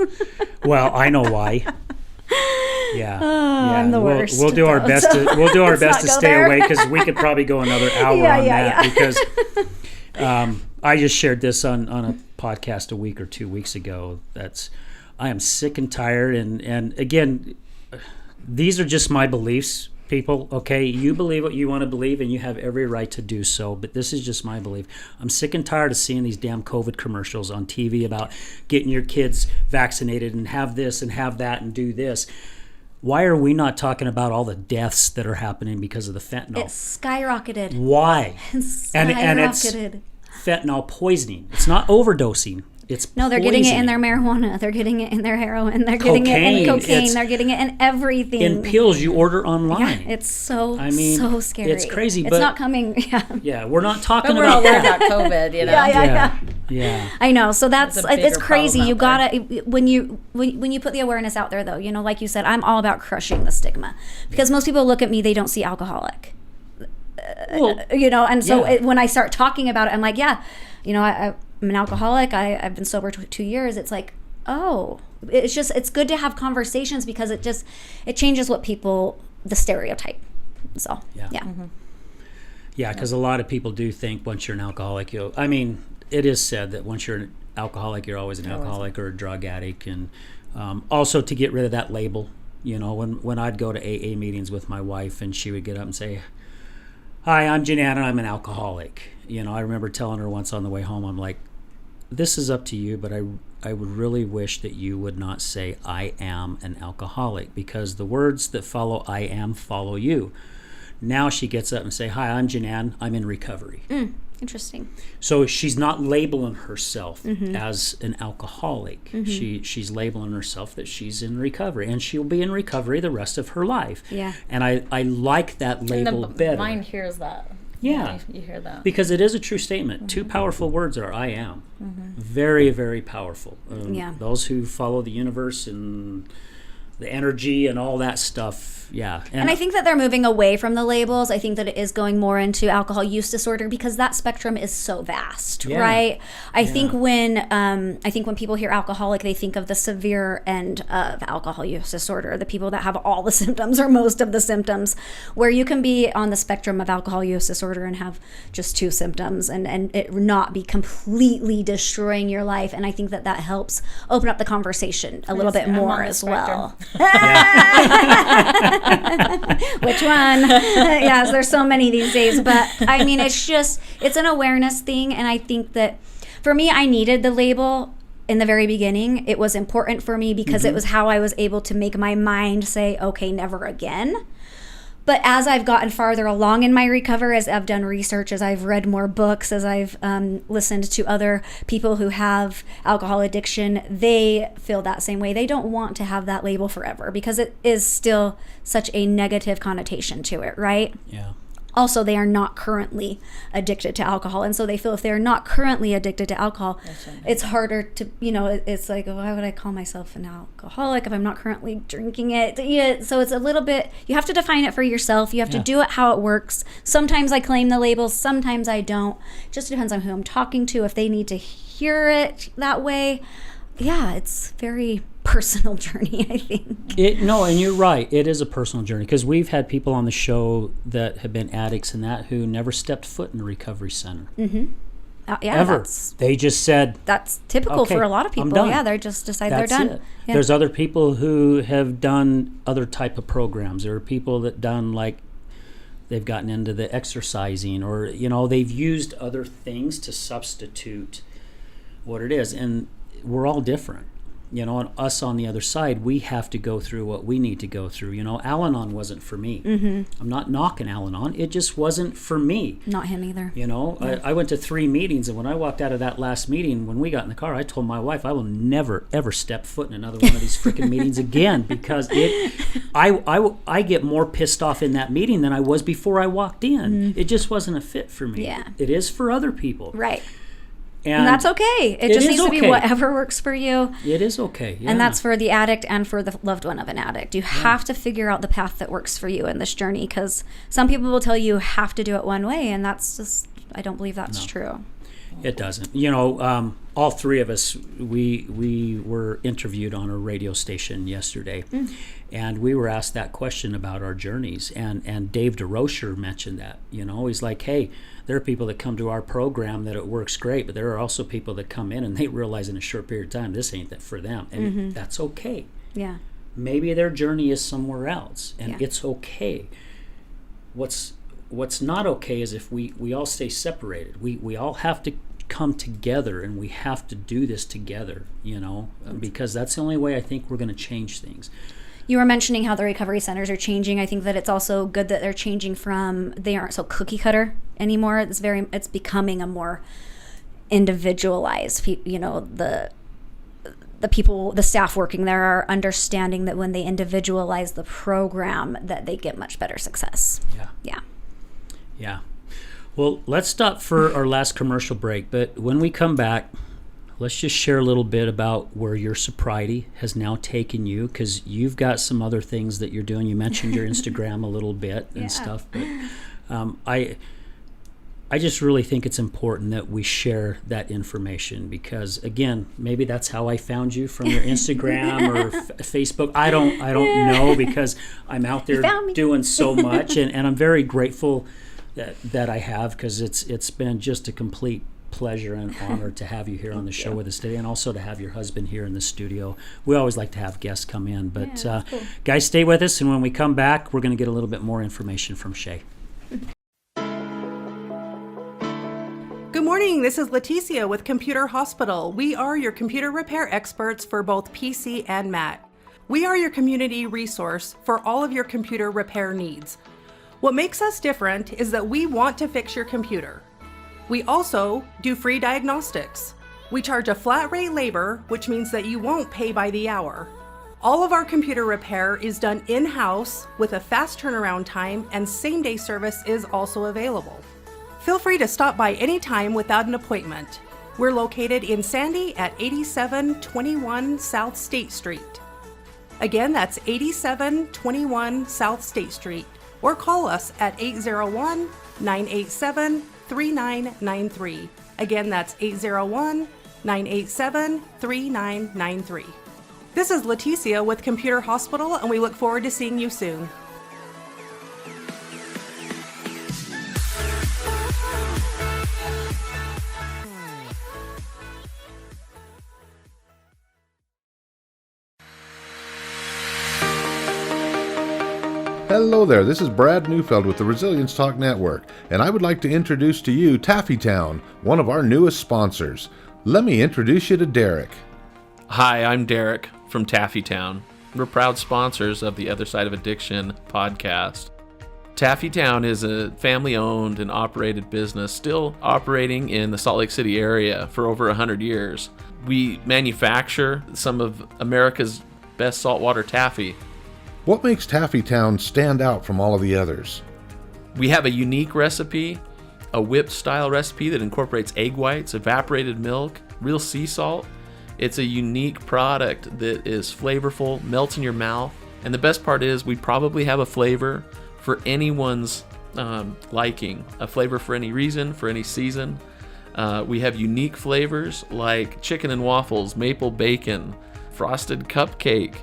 Well, I know why. Yeah. I'm the worst. We'll do our best to Let's not to go stay there. away, because we could probably go another hour on that because I just shared this on a podcast a week or 2 weeks ago. I am sick and tired, and again, these are just my beliefs, people. Okay, you believe what you want to believe, and you have every right to do so, but this is just my belief. I'm sick and tired of seeing these damn COVID commercials on TV about getting your kids vaccinated and have this and have that and do this. Why are we not talking about all the deaths that are happening because of the fentanyl? It's skyrocketed. Why? And it's fentanyl poisoning. It's not overdosing. It's they're getting it in their marijuana. They're getting it in their heroin. They're getting it in cocaine. They're getting it in everything. In pills you order online. Yeah, it's so scary. It's crazy. It's not coming. Yeah, we're not talking But we're all about worried that. about COVID, you know? Yeah. I know. So it's crazy. problem You out gotta when you put the awareness out there, though. You know, like you said, I'm all about crushing the stigma, because most people look at me, they don't see alcoholic. Well, You know, and so yeah. when I start talking about it, I'm like, yeah, you know, I'm an alcoholic. I've been sober 2 years. It's like, oh, it's good to have conversations, because it changes the stereotype. So Yeah. yeah. Yeah, because a lot of people do think once you're an alcoholic, it is said that once you're an alcoholic, you're always an alcoholic or a drug addict. And also to get rid of that label, you know, when I'd go to AA meetings with my wife and she would get up and say, "Hi, I'm Jeanette and I'm an alcoholic." You know, I remember telling her once on the way home, I'm like, "This is up to you, but I would really wish that you would not say I am an alcoholic, because the words that follow I am follow you." Now she gets up and say, "Hi, I'm Jeanette. I'm in recovery." Interesting. So she's not labeling herself as an alcoholic. She's labeling herself that she's in recovery, and she'll be in recovery the rest of her life. Yeah. And I like that label And the better. mind hears that. Yeah. You hear that. Because it is a true statement. Two powerful words are I am. Very, very powerful. Yeah. Those who follow the universe and the energy and all that stuff, yeah. And I think that they're moving away from the labels. I think that it is going more into alcohol use disorder, because that spectrum is so vast, right? I think when people hear alcoholic, they think of the severe end of alcohol use disorder, the people that have all the symptoms or most of the symptoms, where you can be on the spectrum of alcohol use disorder and have just 2 symptoms and it not be completely destroying your life. And I think that helps open up the conversation a little bit I'm more on the as spectrum. well. Which one? Yes, there's so many these days, but I mean, it's an awareness thing. And I think that for me, I needed the label in the very beginning. It was important for me because it was how I was able to make my mind say, okay, never again. But as I've gotten farther along in my recovery, as I've done research, as I've read more books, as I've listened to other people who have alcohol addiction, they feel that same way. They don't want to have that label forever, because it is still such a negative connotation to it, right? Yeah. Also, they are not currently addicted to alcohol. And so they feel if they're not currently addicted to alcohol, it's harder to, it's like, why would I call myself an alcoholic if I'm not currently drinking it? Yeah, so it's a little bit, you have to define it for yourself. You have to do it how it works. Sometimes I claim the labels, sometimes I don't. It just depends on who I'm talking to, if they need to hear it that way. Yeah, it's very personal journey, I think. And you're right. It is a personal journey, because we've had people on the show that have been addicts and that who never stepped foot in a recovery center. Ever. They just said, that's typical okay, for a lot of I'm people. done. Yeah, they just decide That's they're done. it. Yeah. There's other people who have done other type of programs. There are people that done they've gotten into the exercising, or they've used other things to substitute what it is. And we're all different. And us on the other side, we have to go through what we need to go through. Al-Anon wasn't for me. I'm not knocking Al-Anon. It just wasn't for me. Not him either. I went to 3 meetings, and when I walked out of that last meeting, when we got in the car, I told my wife, I will never, ever step foot in another one of these freaking meetings again, because I get more pissed off in that meeting than I was before I walked in. It just wasn't a fit for me. Yeah. It is for other people. Right. And that's okay. It just needs to be whatever works for you. It is okay. Yeah. And that's for the addict and for the loved one of an addict. You have to figure out the path that works for you in this journey, because some people will tell you have to do it one way, and that's just, I don't believe that's true. It doesn't. All three of us, we were interviewed on a radio station yesterday, and we were asked that question about our journeys. And Dave DeRocher mentioned that. He's like, hey, there are people that come to our program that it works great, but there are also people that come in and they realize in a short period of time this ain't that for them, and that's okay. Yeah. Maybe their journey is somewhere else, and it's okay. What's not okay is if we all stay separated. We all have to come together, and we have to do this together, because that's the only way I think we're going to change things. You were mentioning how the recovery centers are changing. I think that it's also good that they're changing they aren't so cookie cutter anymore. It's becoming a more individualized, the people, the staff working there are understanding that when they individualize the program, that they get much better success. Yeah. Well, let's stop for our last commercial break, but when we come back, let's just share a little bit about where your sobriety has now taken you, because you've got some other things that you're doing. You mentioned your Instagram a little bit and stuff, but I just really think it's important that we share that information, because again, maybe that's how I found you, from your Instagram or Facebook. I don't know, because I'm out there doing so much, and I'm very grateful that I have, because it's been just a complete pleasure and honor to have you here on the show with us today, and also to have your husband here in the studio. We always like to have guests come in, but cool. Guys, stay with us, and when we come back, we're going to get a little bit more information from Shay. Good morning, this is Leticia with Computer Hospital. We are your computer repair experts for both PC and Mac. We are your community resource for all of your computer repair needs. What makes us different is that we want to fix your computer. We also do free diagnostics. We charge a flat rate labor, which means that you won't pay by the hour. All of our computer repair is done in-house with a fast turnaround time, and same-day service is also available. Feel free to stop by anytime without an appointment. We're located in Sandy at 8721 South State Street. Again, that's 8721 South State Street. Or call us at 801-987-3993. Again, that's 801-987-3993. This is Leticia with Computer Hospital, and we look forward to seeing you soon. Hello there, this is Brad Neufeld with the Resilience Talk Network, and I would like to introduce to you Taffytown, one of our newest sponsors. Let me introduce you to Derek. Hi, I'm Derek from Taffytown. We're proud sponsors of the Other Side of Addiction podcast. Taffytown is a family-owned and operated business still operating in the Salt Lake City area for over 100 years. We manufacture some of America's best saltwater taffy. What makes Taffytown stand out from all of the others? We have a unique recipe, a whipped-style recipe that incorporates egg whites, evaporated milk, real sea salt. It's a unique product that is flavorful, melts in your mouth, and the best part is we probably have a flavor for anyone's liking, a flavor for any reason, for any season. We have unique flavors like chicken and waffles, maple bacon, frosted cupcake.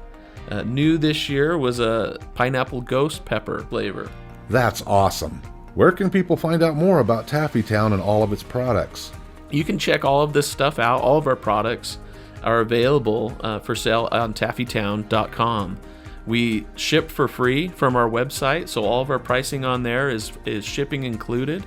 New this year was a pineapple ghost pepper flavor. That's awesome. Where can people find out more about Taffytown and all of its products? You can check all of this stuff out. All of our products are available for sale on taffytown.com. We ship for free from our website, so all of our pricing on there is shipping included.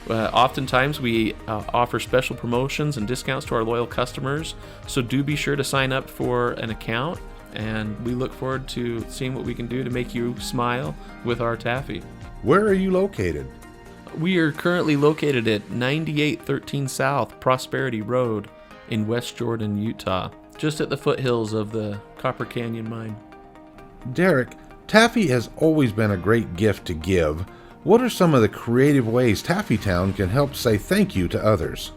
Oftentimes we offer special promotions and discounts to our loyal customers, so do be sure to sign up for an account. And we look forward to seeing what we can do to make you smile with our taffy. Where are you located? We are currently located at 9813 South Prosperity Road in West Jordan, Utah, just at the foothills of the Copper Canyon Mine. Derek, taffy has always been a great gift to give. What are some of the creative ways Taffytown can help say thank you to others?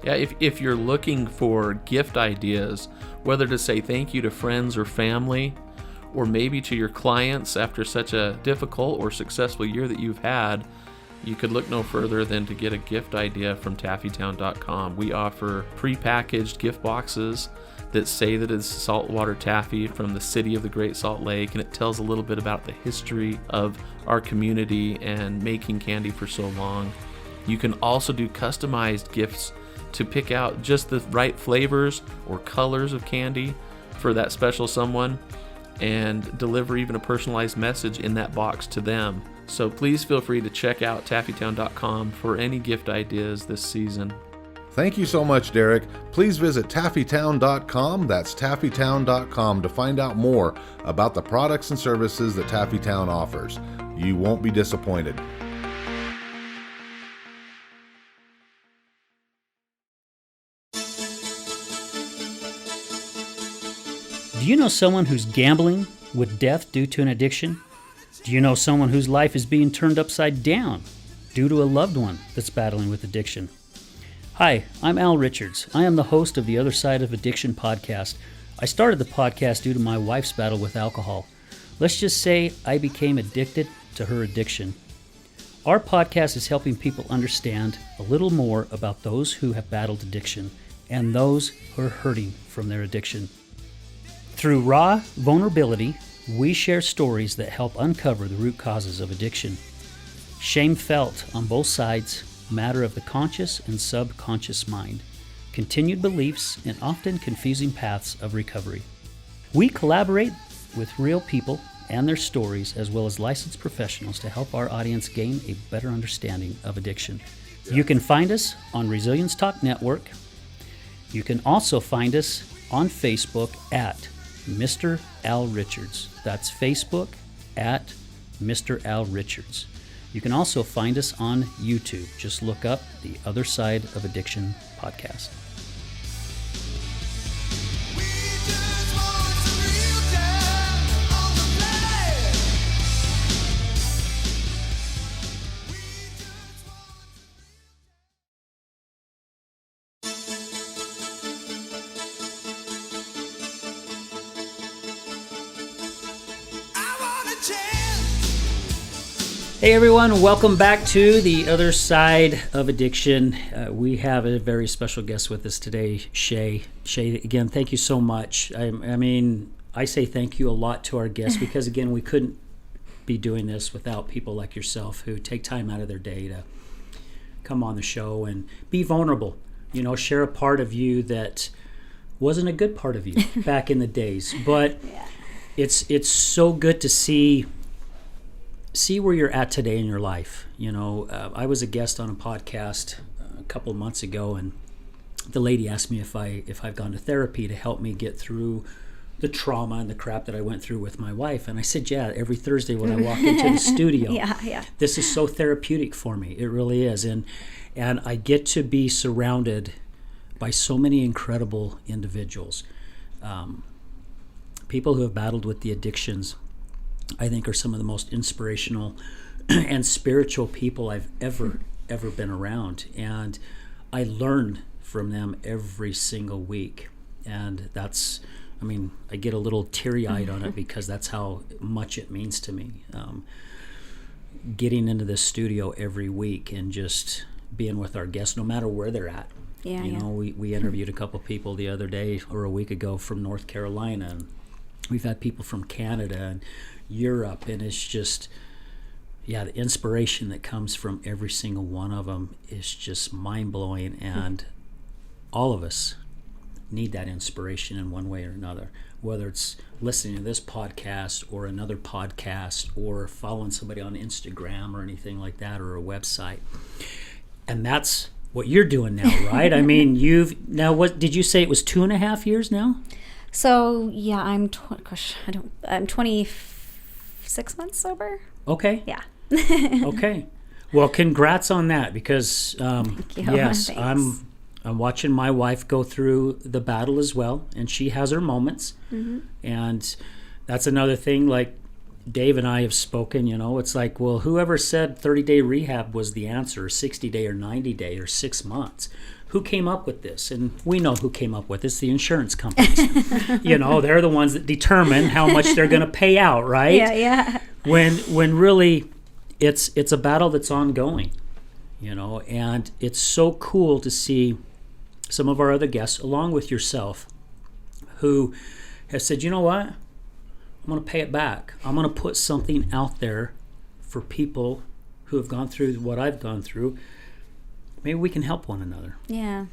Yeah, if you're looking for gift ideas, whether to say thank you to friends or family, or maybe to your clients after such a difficult or successful year that you've had, you could look no further than to get a gift idea from taffytown.com. We offer prepackaged gift boxes that say that it's saltwater taffy from the city of the Great Salt Lake, and it tells a little bit about the history of our community and making candy for so long. You can also do customized gifts to pick out just the right flavors or colors of candy for that special someone, and deliver even a personalized message in that box to them. So please feel free to check out taffytown.com for any gift ideas this season. Thank you so much, Derek. Please visit taffytown.com. That's taffytown.com to find out more about the products and services that Taffytown offers. You won't be disappointed. Do you know someone who's gambling with death due to an addiction? Do you know someone whose life is being turned upside down due to a loved one that's battling with addiction? Hi, I'm Al Richards. I am the host of the Other Side of Addiction podcast. I started the podcast due to my wife's battle with alcohol. Let's just say I became addicted to her addiction. Our podcast is helping people understand a little more about those who have battled addiction and those who are hurting from their addiction. Through raw vulnerability, we share stories that help uncover the root causes of addiction. Shame felt on both sides, matter of the conscious and subconscious mind, continued beliefs, and often confusing paths of recovery. We collaborate with real people and their stories, as well as licensed professionals, to help our audience gain a better understanding of addiction. You can find us on Resilience Talk Network. You can also find us on Facebook at Mr. Al Richards. That's Facebook at Mr. Al Richards. You can also find us on YouTube. Just look up the Other Side of Addiction podcast. Hey everyone, welcome back to the Other Side of Addiction. We have a very special guest with us today, Shay. Shay, again, thank you so much. I say thank you a lot to our guests because, again, we couldn't be doing this without people like yourself who take time out of their day to come on the show and be vulnerable. You know, share a part of you that wasn't a good part of you back in the days. But it's so good to see where you're at today in your life. You know, I was a guest on a podcast a couple of months ago, and the lady asked me if I've gone to therapy to help me get through the trauma and the crap that I went through with my wife. And I said, yeah, every Thursday when I walk into the studio, this is so therapeutic for me. It really is. And I get to be surrounded by so many incredible individuals. People who have battled with the addictions, I think, are some of the most inspirational and spiritual people I've ever been around. And I learn from them every single week. And that's, I get a little teary-eyed on it because that's how much it means to me. Getting into this studio every week and just being with our guests, no matter where they're at. We interviewed a couple people the other day or a week ago from North Carolina. And we've had people from Canada and Europe, and it's just, the inspiration that comes from every single one of them is just mind-blowing, and all of us need that inspiration in one way or another, whether it's listening to this podcast or another podcast or following somebody on Instagram or anything like that, or a website. And that's what you're doing now, right? What did you say, it was 2.5 years now? So I'm 26 months sober. Okay. Yeah. Okay. Well, congrats on that, because Thank you. yes, Thanks. I'm watching my wife go through the battle as well, and she has her moments. Mm-hmm. And that's another thing, like Dave and I have spoken, it's like, well, whoever said 30-day rehab was the answer, or 60-day or 90-day or 6 months, who came up with this? And we know who came up with this, the insurance companies. They're the ones that determine how much they're going to pay out, right? Yeah. When really it's a battle that's ongoing, and it's so cool to see some of our other guests, along with yourself, who have said, you know what? I'm going to pay it back. I'm going to put something out there for people who have gone through what I've gone through. Maybe we can help one another. Yeah.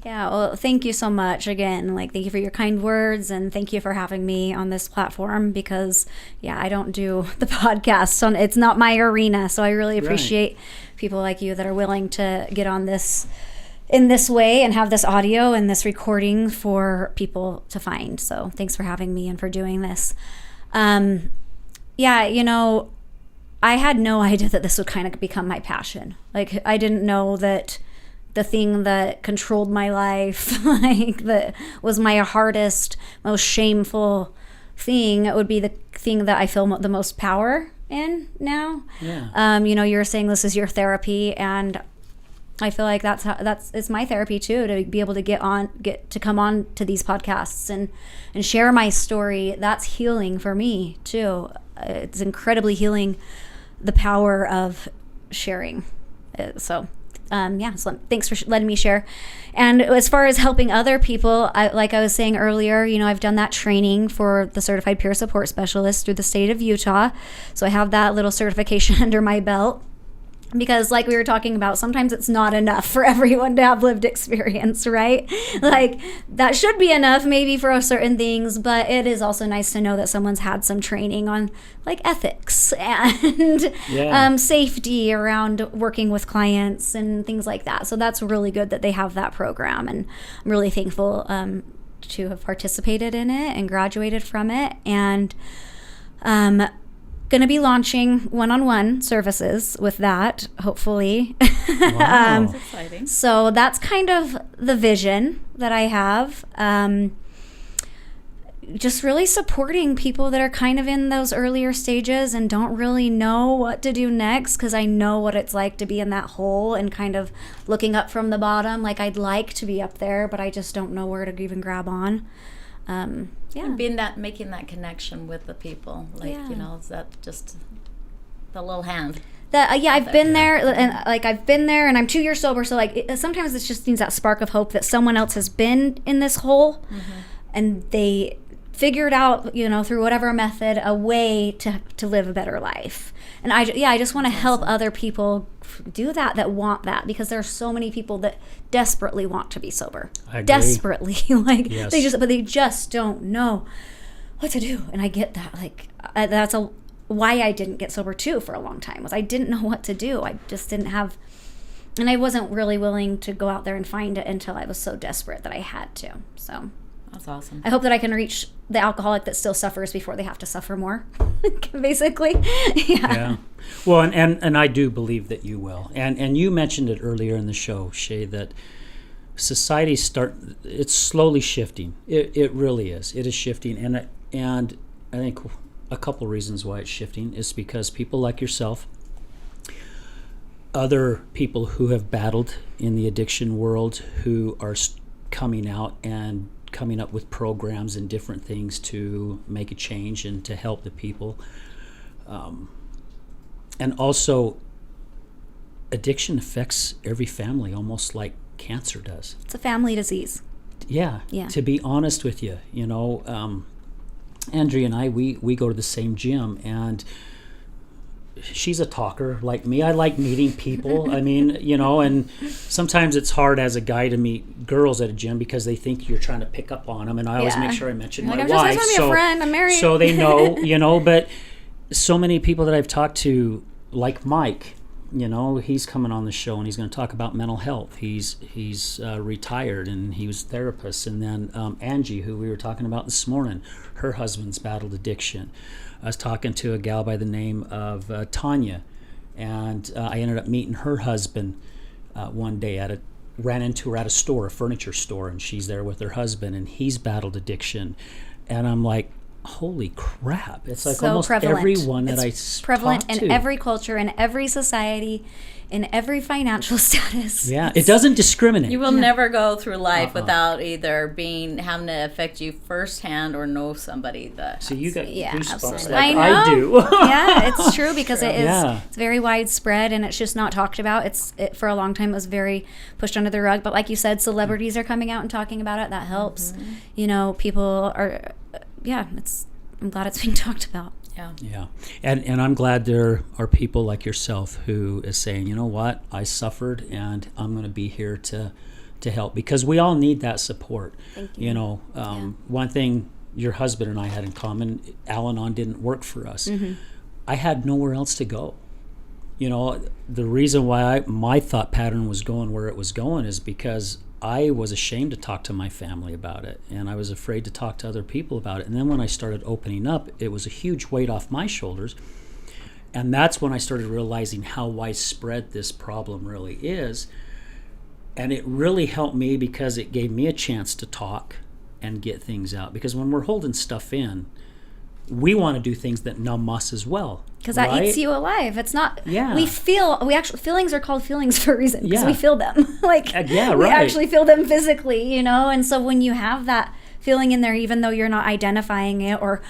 Well, thank you so much again. Thank you for your kind words, and thank you for having me on this platform, because I don't do the podcast it's not my arena. So I really appreciate people like you that are willing to get on this in this way and have this audio and this recording for people to find. So thanks for having me and for doing this. I had no idea that this would kind of become my passion. I didn't know that the thing that controlled my life, that was my hardest, most shameful thing, it would be the thing that I feel the most power in now. Yeah. You were saying this is your therapy, and I feel like it's my therapy too, to be able to get to come on to these podcasts and share my story. That's healing for me too. It's incredibly healing, the power of sharing. So thanks for letting me share. And as far as helping other people, like I was saying earlier, I've done that training for the Certified Peer Support Specialist through the state of Utah. So I have that little certification under my belt. Because like we were talking about, sometimes it's not enough for everyone to have lived experience, right? That should be enough maybe for certain things, but it is also nice to know that someone's had some training on ethics and safety around working with clients and things like that. So that's really good that they have that program, and I'm really thankful to have participated in it and graduated from it. And going to be launching one-on-one services with that, hopefully. Wow. That's exciting. So that's kind of the vision that I have. Just really supporting people that are kind of in those earlier stages and don't really know what to do next, because I know what it's like to be in that hole and kind of looking up from the bottom. I'd like to be up there, but I just don't know where to even grab on. And making that connection with the people, is that just the little hand? I've been there, and I'm 2 years sober. So sometimes it just needs that spark of hope that someone else has been in this hole, and they figured out, through whatever method, a way to live a better life. And I just want to help other people do that want that, because there are so many people that desperately want to be sober. I agree. Desperately, Yes. they just don't know what to do. And I get that. That's why I didn't get sober too for a long time, was I didn't know what to do. I just didn't have, and I wasn't really willing to go out there and find it until I was so desperate that I had to. So that's awesome. I hope that I can reach the alcoholic that still suffers before they have to suffer more, basically. Yeah. Well, and I do believe that you will. And you mentioned it earlier in the show, Shay, that society it's slowly shifting. It really is. It is shifting. And I think a couple reasons why it's shifting is because people like yourself, other people who have battled in the addiction world, who are coming out and coming up with programs and different things to make a change and to help the people. And also, addiction affects every family almost like cancer does. It's a family disease. Yeah. To be honest with you, Andrea and I, we go to the same gym, and she's a talker like me. I like meeting people. And sometimes it's hard as a guy to meet girls at a gym because they think you're trying to pick up on them. And I always make sure I mention my I'm wife. just be a friend. I'm married. So they know, but so many people that I've talked to, like Mike, he's coming on the show and he's going to talk about mental health. He's retired and he was a therapist. And then Angie, who we were talking about this morning, her husband's battled addiction. I was talking to a gal by the name of Tanya, and I ended up meeting her husband one day ran into her at a store, a furniture store, and she's there with her husband, and he's battled addiction. And I'm like, holy crap. It's like So almost prevalent. everyone that It's prevalent talk in to. every culture, in every society, in every financial status. Yeah, it doesn't discriminate. You will never go through life without either having to affect you firsthand or know somebody that. So you got Yeah, goosebumps absolutely. like I I know. do. Yeah, it's true because it is. Yeah. It's very widespread and it's just not talked about. It for a long time was very pushed under the rug. But like you said, celebrities are coming out and talking about it. That helps. You know, people are. Yeah, I'm glad it's being talked about. Yeah, and I'm glad there are people like yourself who is saying, you know what, I suffered and I'm going to be here to help, because we all need that support. Thank you. You know, one thing your husband and I had in common, Al-Anon didn't work for us. I had nowhere else to go. You know, the reason why my thought pattern was going where it was going is because I was ashamed to talk to my family about it, and I was afraid to talk to other people about it. And then when I started opening up, it was a huge weight off my shoulders. And that's when I started realizing how widespread this problem really is. And it really helped me because it gave me a chance to talk and get things out. Because when we're holding stuff in, we want to do things that numb us as well. Because that eats you alive. It's not. Yeah. We actually feelings are called feelings for a reason because Yeah. we feel them. Yeah, we right. actually feel them physically, you know. And so when you have that feeling in there, even though you're not identifying it or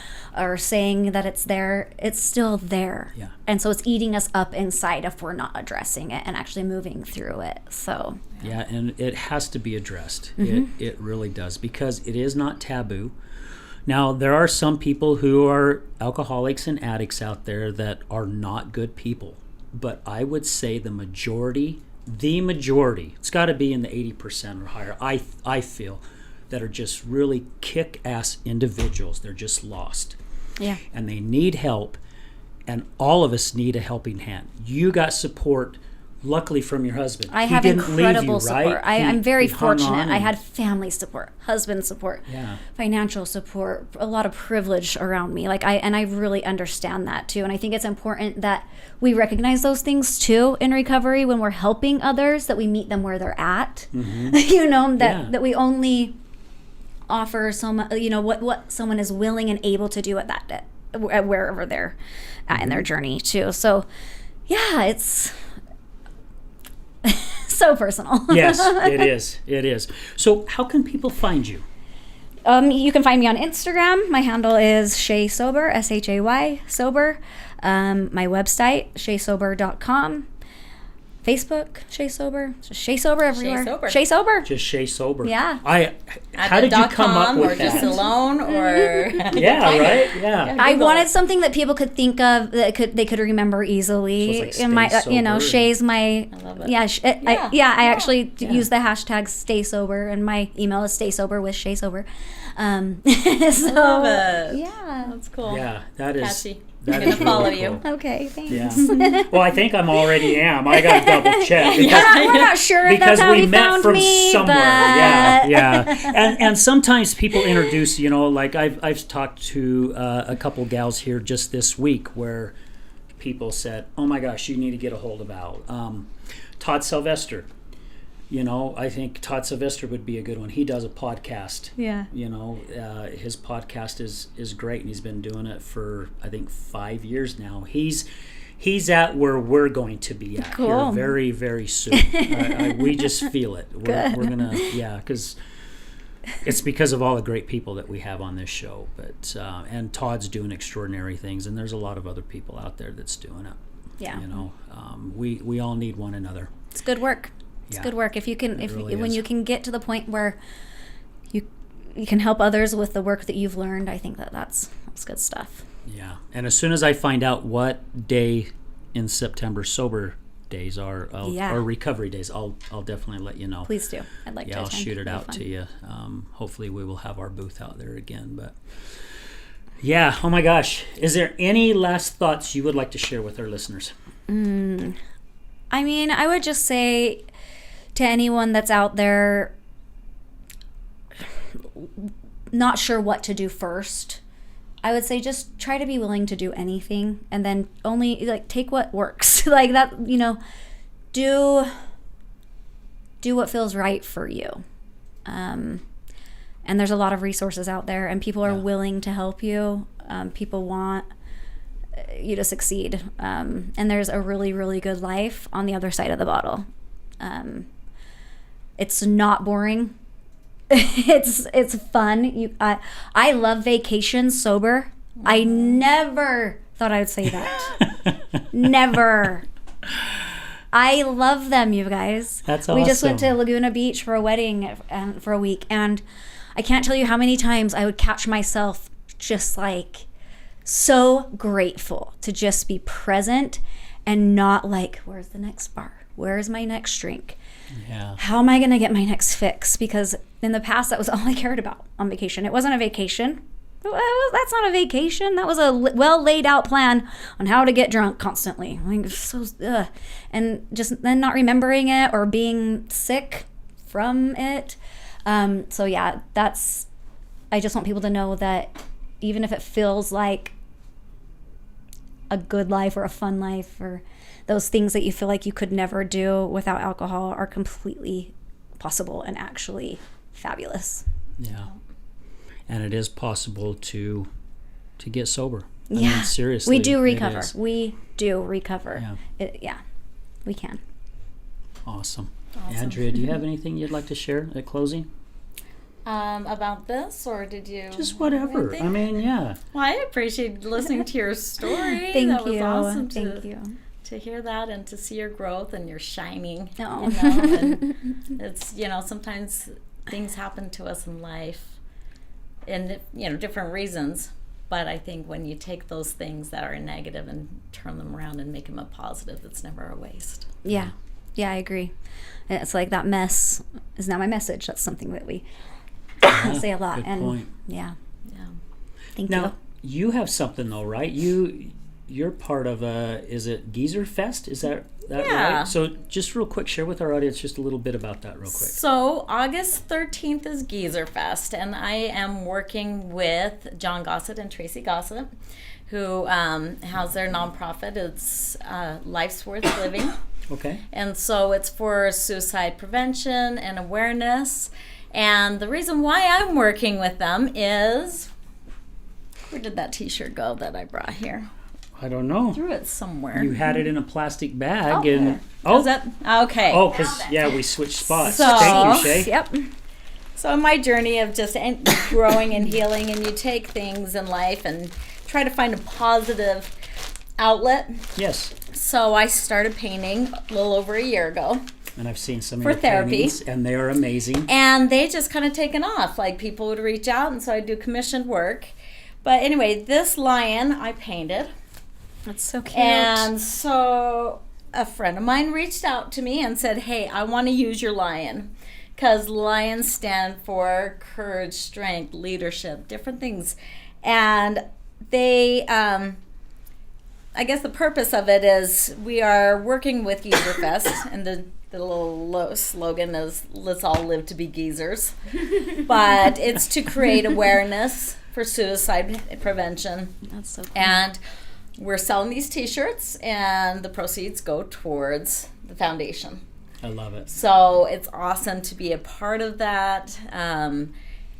saying that it's there, it's still there. Yeah. And so it's eating us up inside if we're not addressing it and actually moving through it. So. Yeah, and it has to be addressed. It really does, because it is not taboo. Now, there are some people who are alcoholics and addicts out there that are not good people. But I would say the majority, it's got to be in the 80% or higher, I feel, that are just really kick-ass individuals. They're just lost. Yeah. And they need help, and all of us need a helping hand. You got support, luckily, from your husband. I He have didn't leave incredible you, support. right? I'm very He hung fortunate. on I and- had family support, husband support, Yeah. financial support, a lot of privilege around me. I really understand that too. And I think it's important that we recognize those things too in recovery when we're helping others, that we meet them where they're at. You know, that we only offer what someone is willing and able to do at wherever they're at in their journey too. So yeah, it's so personal. Yes, it is. So how can people find you? You can find me on Instagram. My handle is Shay Sober, SHAY Sober. My website, shaysober.com. Facebook, Shay Sober. Just Shay Sober everywhere. Sober. Shay Sober. Just Shay Sober. Yeah. How did you come up with or that? just alone or Yeah, right. Yeah. I wanted something that people could think of that they could remember easily. So it's like in my, Stay Sober. Shay's my. I love it. Yeah, I actually use the hashtag Stay Sober, and my email is Stay Sober with Shay Sober. So love it. yeah. That's cool. Yeah, that is. Catchy. That I'm is gonna follow really you. cool. Okay, thanks. Yeah. Well, I think I'm already am. I got to double check. We're not sure if Because that's how we he met found from me, somewhere. but Yeah. And sometimes people introduce, like I've talked to a couple gals here just this week where people said, "Oh my gosh, you need to get a hold of Al." Todd Sylvester. I think Todd Sylvester would be a good one. He does a podcast. Yeah. His podcast is great, and he's been doing it for, I think, 5 years now. He's at where we're going to be at Cool. here very, very soon. We just feel it. We're gonna, because it's because of all the great people that we have on this show. But and Todd's doing extraordinary things, and there's a lot of other people out there that's doing it. Yeah. We all need one another. It's good work. It's Yeah. good work. If you can, when is. you can get to the point where you can help others with the work that you've learned, I think that's good stuff. Yeah, and as soon as I find out what day in September sober days are, or recovery days, I'll definitely let you know. Please do. I'd like to. I'll attend. shoot it It'll be out fun. to you. Hopefully we will have our booth out there again. But yeah, oh my gosh, is there any last thoughts you would like to share with our listeners? I mean, I would just say to anyone that's out there not sure what to do first, I would say just try to be willing to do anything, and then only take what works. Like that, do what feels right for you. And there's a lot of resources out there, and people are willing to help you. People want you to succeed. And there's a really, really good life on the other side of the bottle. It's not boring. It's fun. I love vacations sober. I never thought I would say that. Never. I love them, you guys. That's awesome. We just went to Laguna Beach for a wedding for a week, and I can't tell you how many times I would catch myself just like so grateful to just be present and not like, where's the next bar? Where's my next drink? Yeah. How am I going to get my next fix? Because in the past, that was all I cared about on vacation. It wasn't a vacation. That's not a vacation. That was a well laid out plan on how to get drunk constantly. Like, and just then not remembering it or being sick from it. So yeah, I just want people to know that even if it feels like a good life or a fun life, or those things that you feel like you could never do without alcohol, are completely possible and actually fabulous. Yeah. And it is possible to get sober. I Yeah. mean, seriously. We do it recover. is. We do recover. Yeah. We can. Awesome. Andrea, do you have anything you'd like to share at closing? About this, or did you? Just whatever. anything? I mean, yeah. Well, I appreciate listening to your story. Thank That was you. awesome Thank you. to hear that and to see your growth and your shining. Oh. You know, and it's, sometimes things happen to us in life, and different reasons. But I think when you take those things that are negative and turn them around and make them a positive, it's never a waste. Yeah. Yeah, I agree. It's like that mess is now my message. That's something that we say a lot. Good and point. yeah. Yeah. Thank Now, you have something though, right? You're part of is it Geezer Fest? Is that Yeah. right? So just real quick, share with our audience just a little bit about that real quick. So August 13th is Geezer Fest, and I am working with John Gossett and Tracy Gossett, who has their nonprofit. It's Life's Worth Living. Okay. And so it's for suicide prevention and awareness. And the reason why I'm working with them is, where did that t-shirt go that I brought here? I don't know. Threw it somewhere. You had it in a plastic bag Okay. and Is that okay? Oh, because we switched spots. So- Thank you, Shay. Yep. So my journey of just growing and healing, and you take things in life and try to find a positive outlet. Yes. So I started painting a little over a year ago. And I've seen some of For your therapy. paintings, and they are amazing. And they just kind of taken off. Like, people would reach out, and so I do commissioned work. But anyway, this lion I painted. That's so cute. And so a friend of mine reached out to me and said, hey, I want to use your lion. Because lions stand for courage, strength, leadership, different things. And they, I guess the purpose of it is we are working with Geezer Fest, and the little slogan is, let's all live to be geezers. But it's to create awareness for suicide prevention. That's so cool. And we're selling these t-shirts, and the proceeds go towards the foundation. I love it. So it's awesome to be a part of that.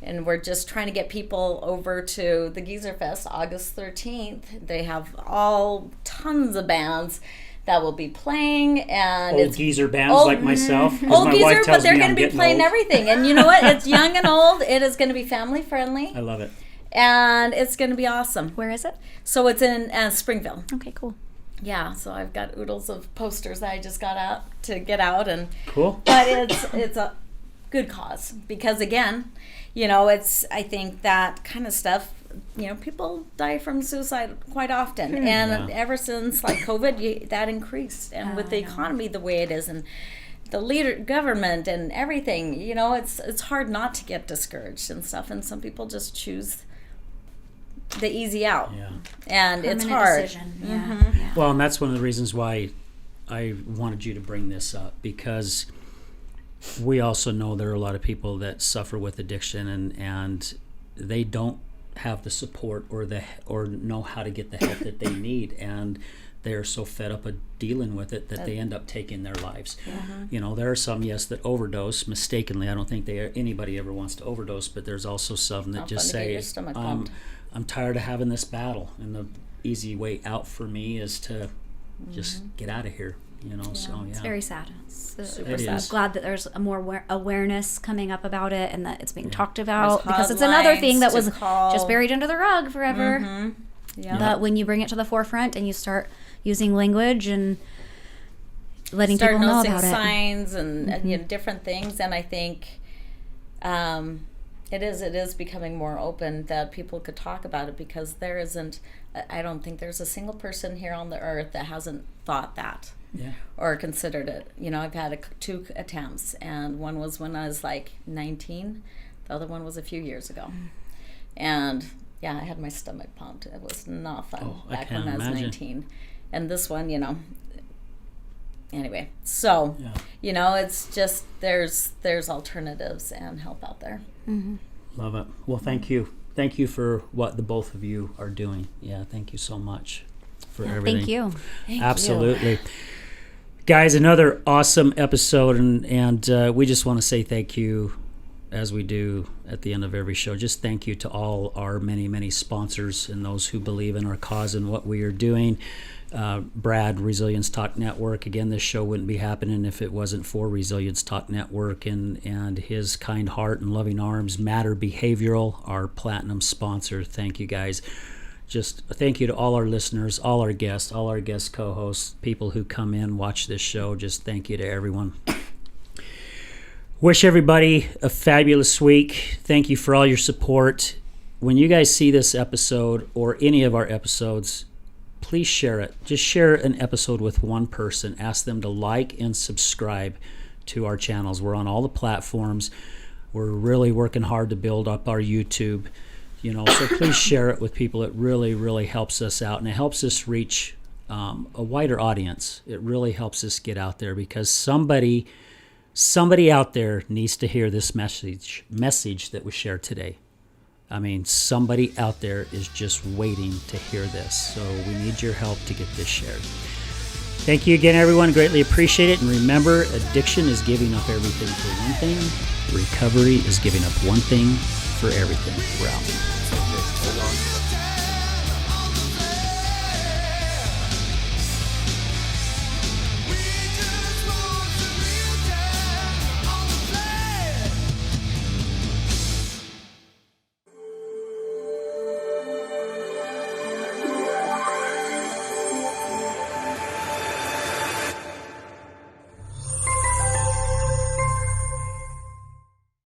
And we're just trying to get people over to the Geezer Fest August 13th. They have tons of bands that will be playing, and Old geezer bands old- like myself. 'cause old my geezer, wife but tells they're me going I'm to be getting playing old. everything. And you know what? It's young and old. It is going to be family friendly, I love it. and it's going to be awesome. Where is it? So it's in Springville. Okay, cool. Yeah, so I've got oodles of posters that I just got out to get out, and Cool. but it's a good cause, because again, I think that kind of stuff, people die from suicide quite often, and Yeah. ever since like COVID, that increased, and with the economy the way it is, and the government and everything, it's hard not to get discouraged and stuff, and some people just choose the easy out, Yeah. and it's Permanent hard. decision. Yeah. Well, and that's one of the reasons why I wanted you to bring this up, because we also know there are a lot of people that suffer with addiction, and they don't have the support or know how to get the help that they need, and they're so fed up of dealing with it that they end up taking their lives. You know, there are some, yes, that overdose mistakenly. I don't think anybody ever wants to overdose, but there's also some that Not just fun to get say, your stomach pumped. I'm tired of having this battle, and the easy way out for me is to just get out of here. You know, so yeah. It's very sad. It I'm is. glad that there's a more awareness coming up about it and that it's being talked about, There's because it's another thing that hotlines was to call. just buried under the rug forever. Yeah. That when you bring it to the forefront and you start using language and letting Start people know noticing about it. signs and you know, different things, and I think it is becoming more open that people could talk about it, because I don't think there's a single person here on the earth that hasn't thought that. Yeah. Or considered it. You know, I've had 2 attempts, and one was when I was like 19. The other one was a few years ago. And yeah, I had my stomach pumped. It was not fun back when I was 19. And this one, you know, anyway. So, you know, it's just there's alternatives and help out there. Love it. Well, thank you. Thank you for what the both of you are doing. Yeah, thank you so much for everything. Thank you. Absolutely. Guys, another awesome episode, and we just want to say thank you, as we do at the end of every show. Just thank you to all our many, many sponsors and those who believe in our cause and what we are doing. Brad, Resilience Talk Network. Again, this show wouldn't be happening if it wasn't for Resilience Talk Network and his kind heart and loving arms. Matter Behavioral, our platinum sponsor. Thank you, guys. Just thank you to all our listeners, all our guests co-hosts, people who come in, watch this show. Just thank you to everyone. Wish everybody a fabulous week. Thank you for all your support. When you guys see this episode or any of our episodes, please share it. Just share an episode with one person. Ask them to like and subscribe to our channels. We're on all the platforms. We're really working hard to build up our YouTube. You know, so please share it with people. It really, really helps us out, and it helps us reach a wider audience. It really helps us get out there, because somebody out there needs to hear this message that was shared today. I mean, somebody out there is just waiting to hear this. So we need your help to get this shared. Thank you again, everyone. Greatly appreciate it. And remember, addiction is giving up everything for one thing. Recovery is giving up one thing for everything. We're out. Okay, hold on.